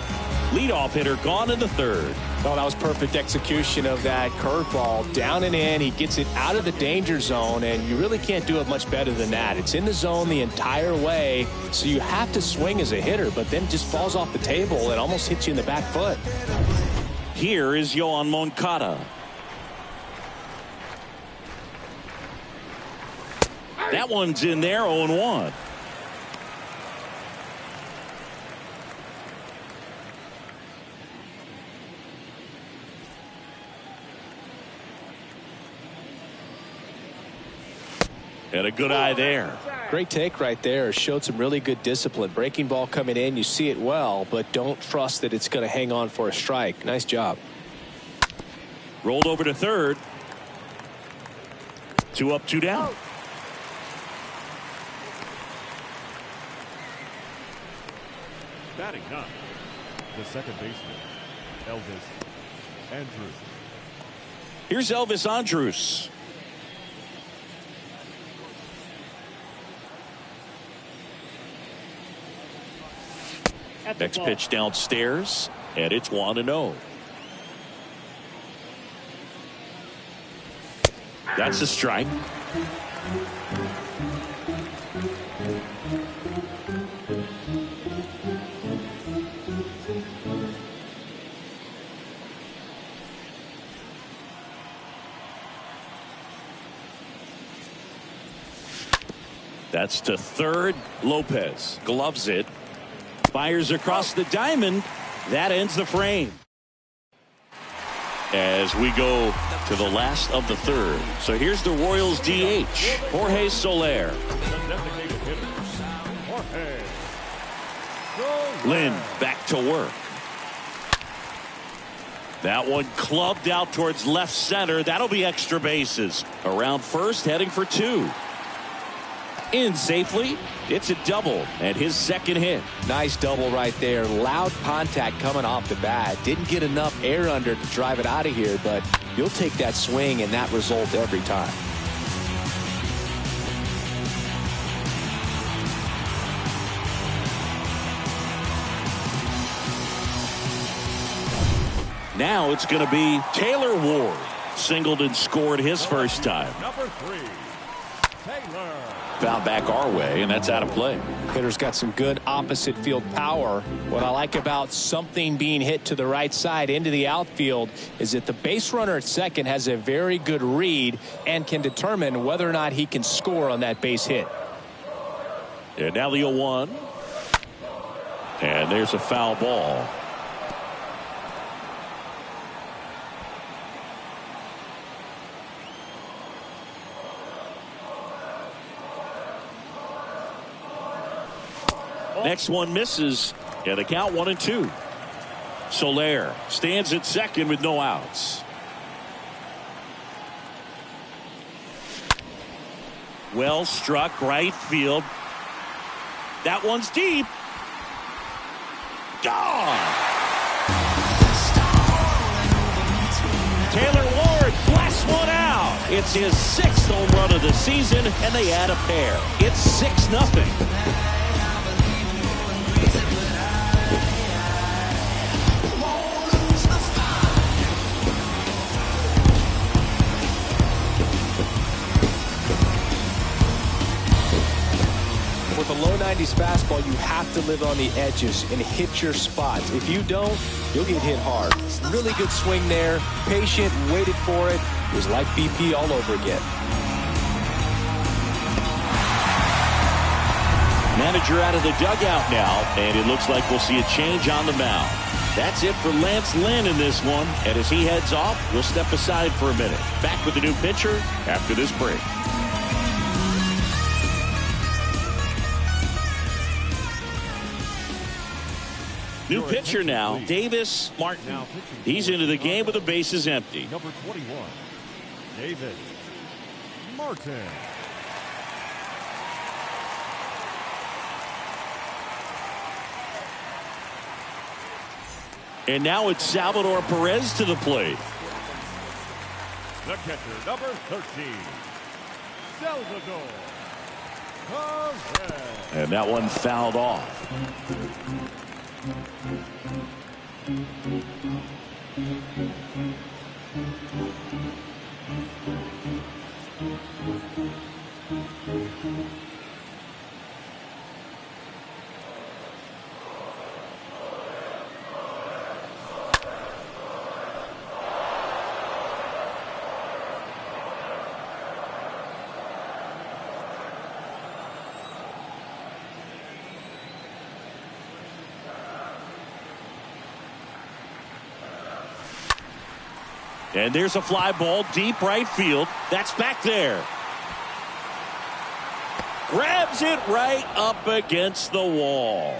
Leadoff hitter gone in the third. Well, that was perfect execution of that curveball. Down and in, he gets it out of the danger zone, and you really can't do it much better than that. It's in the zone the entire way, so you have to swing as a hitter, but then just falls off the table and almost hits you in the back foot. Here is Yoan Moncada. That one's in there, 0-1. And a good eye there. Great take right there. Showed some really good discipline. Breaking ball coming in, you see it well, but don't trust that it's going to hang on for a strike. Nice job. Rolled over to third. 2 up, 2 down. Batting up, the second baseman, Elvis Andrus. Here's Elvis Andrus. Next pitch downstairs, and it's 1-0. That's a strike. That's to third. Lopez gloves it. Fires across the diamond. That ends the frame. As we go to the last of the third. So here's the Royals DH, Jorge Soler. Lynn back to work. That one clubbed out towards left center. That'll be extra bases. Around first, heading for 2. In safely. It's a double and his second hit. Nice double right there. Loud contact coming off the bat. Didn't get enough air under to drive it out of here, but you'll take that swing and that result every time. Now it's going to be Taylor Ward. Singled and scored his first time. Number 3, Taylor. Foul back our way, and that's out of play. Hitter's got some good opposite field power. What I like about something being hit to the right side into the outfield is that the base runner at second has a very good read and can determine whether or not he can score on that base hit. And now the 0-1. And there's a foul ball. Next one misses, and the count 1-2. Soler stands at second with no outs. Well struck right field. That one's deep. Gone. Taylor Ward blasts one out. It's his 6th home run of the season, and they add a pair. It's 6-0. have to live on the edges and hit your spots. If you don't, you'll get hit hard. Really good swing there. Patient, waited for it. It was like BP all over again. Manager out of the dugout now, and it looks like we'll see a change on the mound. That's it for Lance Lynn in this one, and as he heads off, we'll step aside for a minute. Back with the new pitcher after this break. New pitcher now, Davis Martin. He's into the game with the bases empty. Number 21, Davis Martin. And now it's Salvador Perez to the plate. The catcher, number 13, Salvador Perez. And that one fouled off. And there's a fly ball deep right field. That's back there. Grabs it right up against the wall.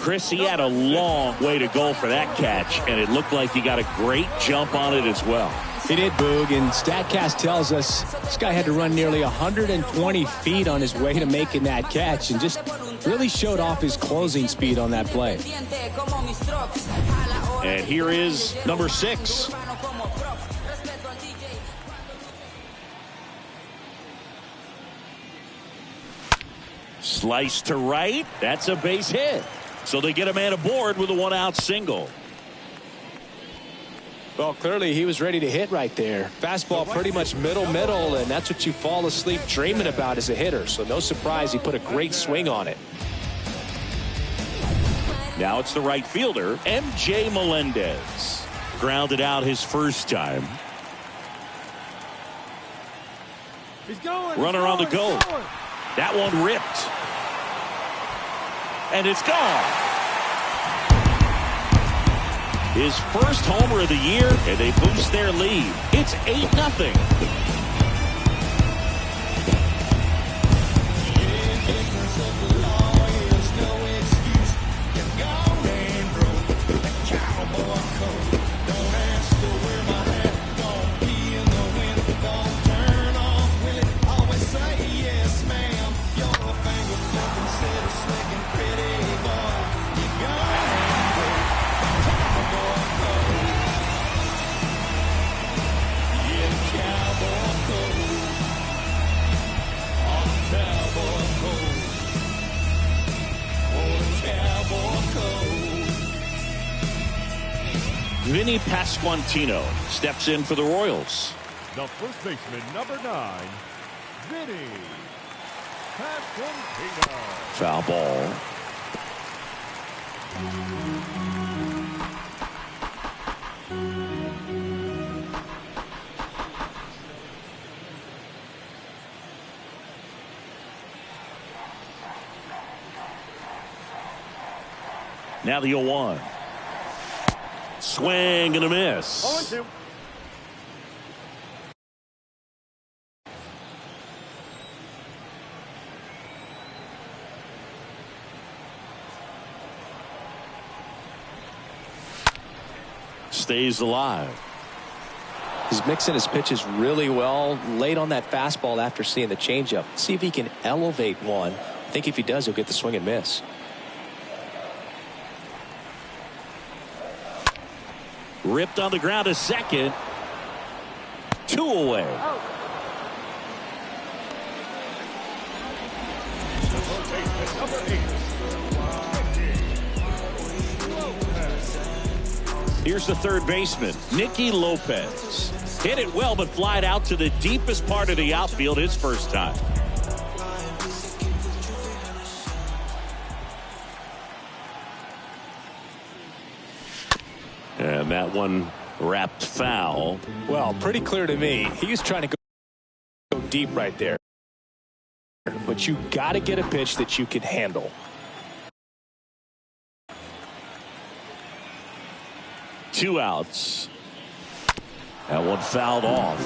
Chris, he had a long way to go for that catch, and it looked like he got a great jump on it as well. He did, Boog, and StatCast tells us this guy had to run nearly 120 feet on his way to making that catch and just really showed off his closing speed on that play. And here is number 6. Slice to right. That's a base hit. So they get a man aboard with a 1-out single. Well, clearly he was ready to hit right there. Fastball pretty much middle, and that's what you fall asleep dreaming about as a hitter. So no surprise he put a great swing on it. Now it's the right fielder, MJ Melendez. Grounded out his first time. He's going. Runner on the go. That one ripped. And it's gone. His first homer of the year, and they boost their lead. It's 8-0. Vinny Pasquantino steps in for the Royals. The first baseman, number 9, Vinny Pasquantino. Foul ball. Now the 0-1. Swing and a miss. 0-2. Stays alive. He's mixing his pitches really well. Late on that fastball after seeing the changeup. See if he can elevate one. I think if he does, he'll get the swing and miss. Ripped on the ground to second. 2 away. Number 8. Here's the third baseman, Nicky Lopez. Hit it well, but flied out to the deepest part of the outfield his first time. And that one wrapped foul. Well, pretty clear to me. He was trying to go deep right there. But you got to get a pitch that you can handle. Two outs. That one fouled off.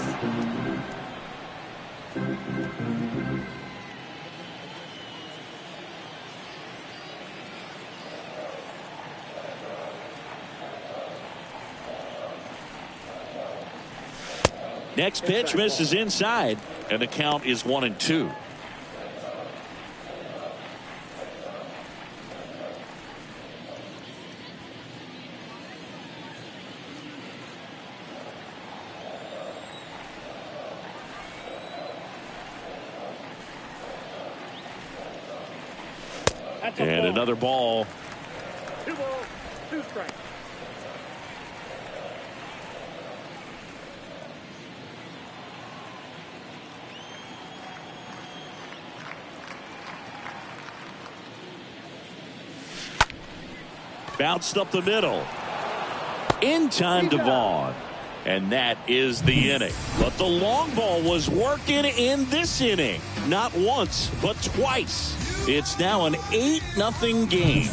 Next pitch misses inside, and the count is 1-2. And another ball. 2 balls, 2 strikes. Bounced up the middle. In time to Vaughn. And that is the inning. But the long ball was working in this inning. Not once, but twice. It's now an 8-0 game.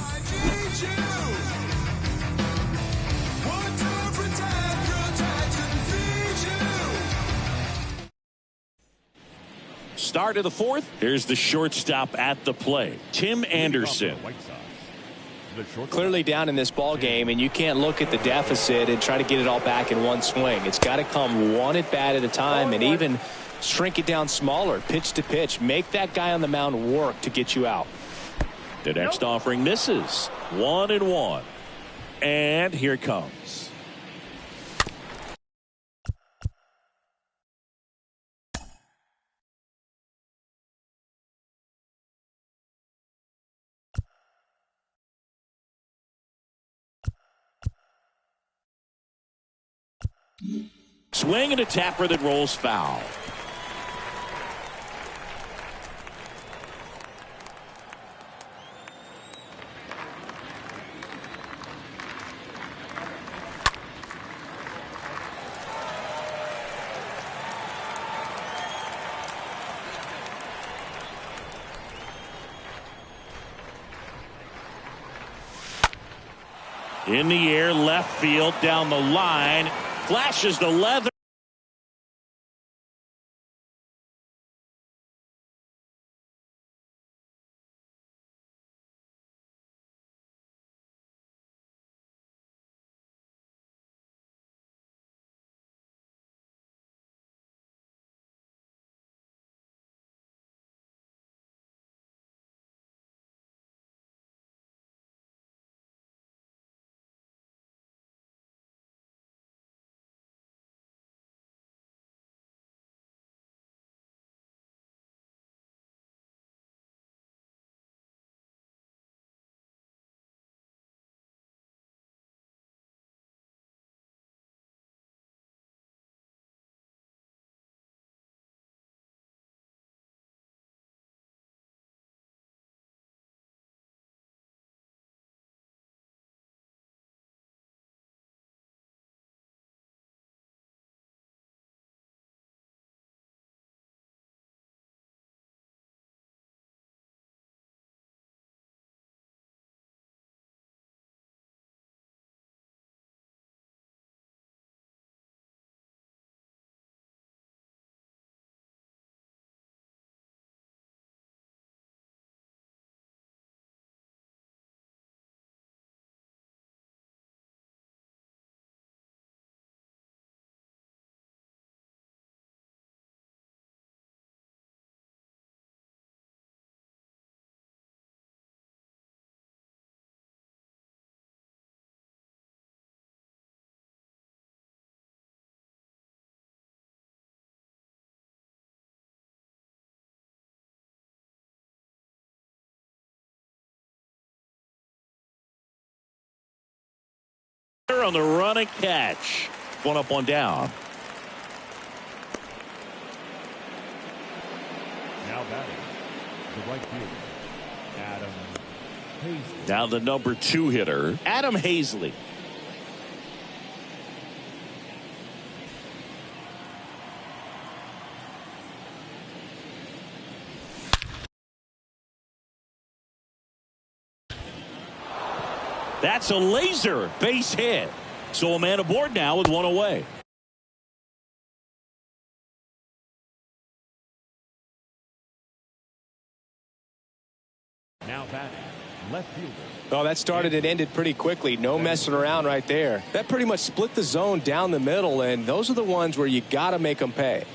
Start of the fourth. Here's the shortstop at the plate, Tim Anderson. Clearly down in this ball game, and you can't look at the deficit and try to get it all back in one swing. It's got to come one at bat at a time, and even shrink it down smaller, pitch to pitch. Make that guy on the mound work to get you out. The next offering misses. 1-1. And here it comes. Swing and a tapper that rolls foul. In the air, left field, down the line, flashes the leather. On the run and catch. One up, one down. Now batting, the right fielder, Adam Haseley. Now the number 2 hitter, Adam Haseley. That's a laser base hit. So a man aboard now with one away. Now batting, left fielder. Oh, that started and ended pretty quickly. No messing around right there. That pretty much split the zone down the middle, and those are the ones where you got to make them pay.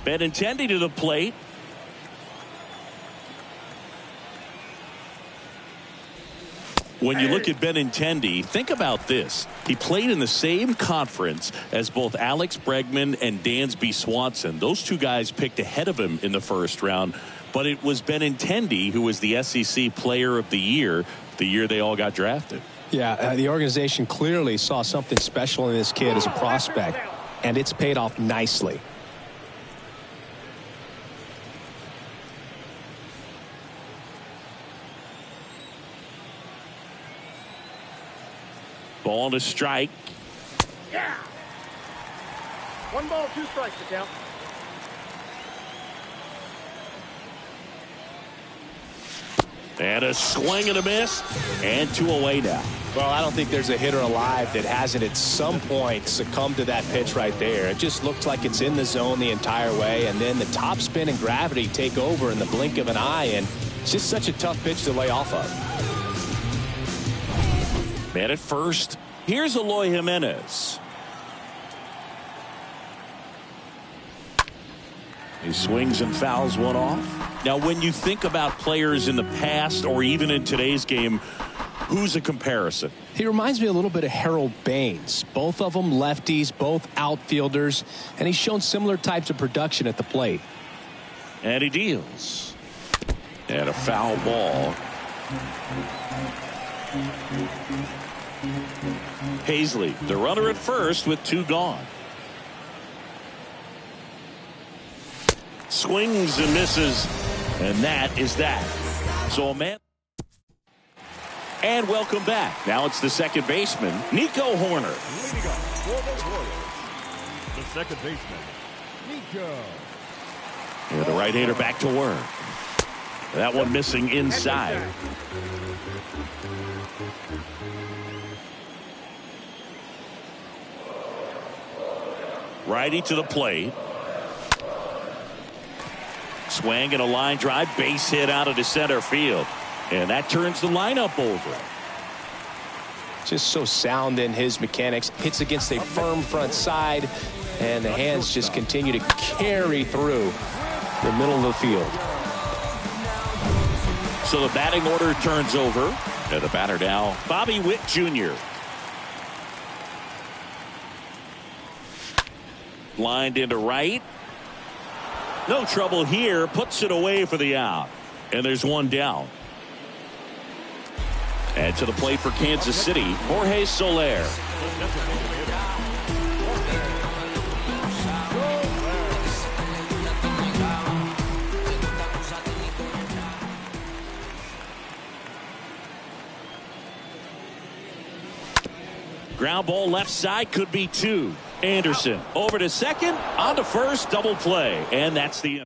Benintendi to the plate. When you look at Benintendi, think about this. He played in the same conference as both Alex Bregman and Dansby Swanson. Those two guys picked ahead of him in the first round, but it was Benintendi who was the SEC Player of the year they all got drafted. Yeah, the organization clearly saw something special in this kid as a prospect, and it's paid off nicely. Ball to strike. Yeah. 1 ball, 2 strikes to count. And a swing and a miss. And 2 away now. Well, I don't think there's a hitter alive that hasn't at some point succumbed to that pitch right there. It just looks like it's in the zone the entire way, and then the top spin and gravity take over in the blink of an eye, and it's just such a tough pitch to lay off of. Man at first. Here's Eloy Jimenez. He swings and fouls one off. Now, when you think about players in the past or even in today's game, who's a comparison? He reminds me a little bit of Harold Baines. Both of them lefties, both outfielders, and he's shown similar types of production at the plate. And he deals. And a foul ball. Paisley, the runner at first with 2 gone. Swings and misses, and that is that. So a man. And welcome back. Now it's the second baseman, Nico Horner. Leading up for the Royals, the second baseman, Nico. And the right-hander back to work. That one missing inside. Righty to the plate. Swing and a line drive, base hit out of the center field. And that turns the lineup over. Just so sound in his mechanics. Hits against a firm front side, and the hands just continue to carry through the middle of the field. So the batting order turns over. And the batter now, Bobby Witt Jr. Lined into right. No trouble here. Puts it away for the out. And there's one down. And to the plate for Kansas City, Jorge Soler. Ground ball left side, could be 2. Anderson over to second, on to first, double play, and that's the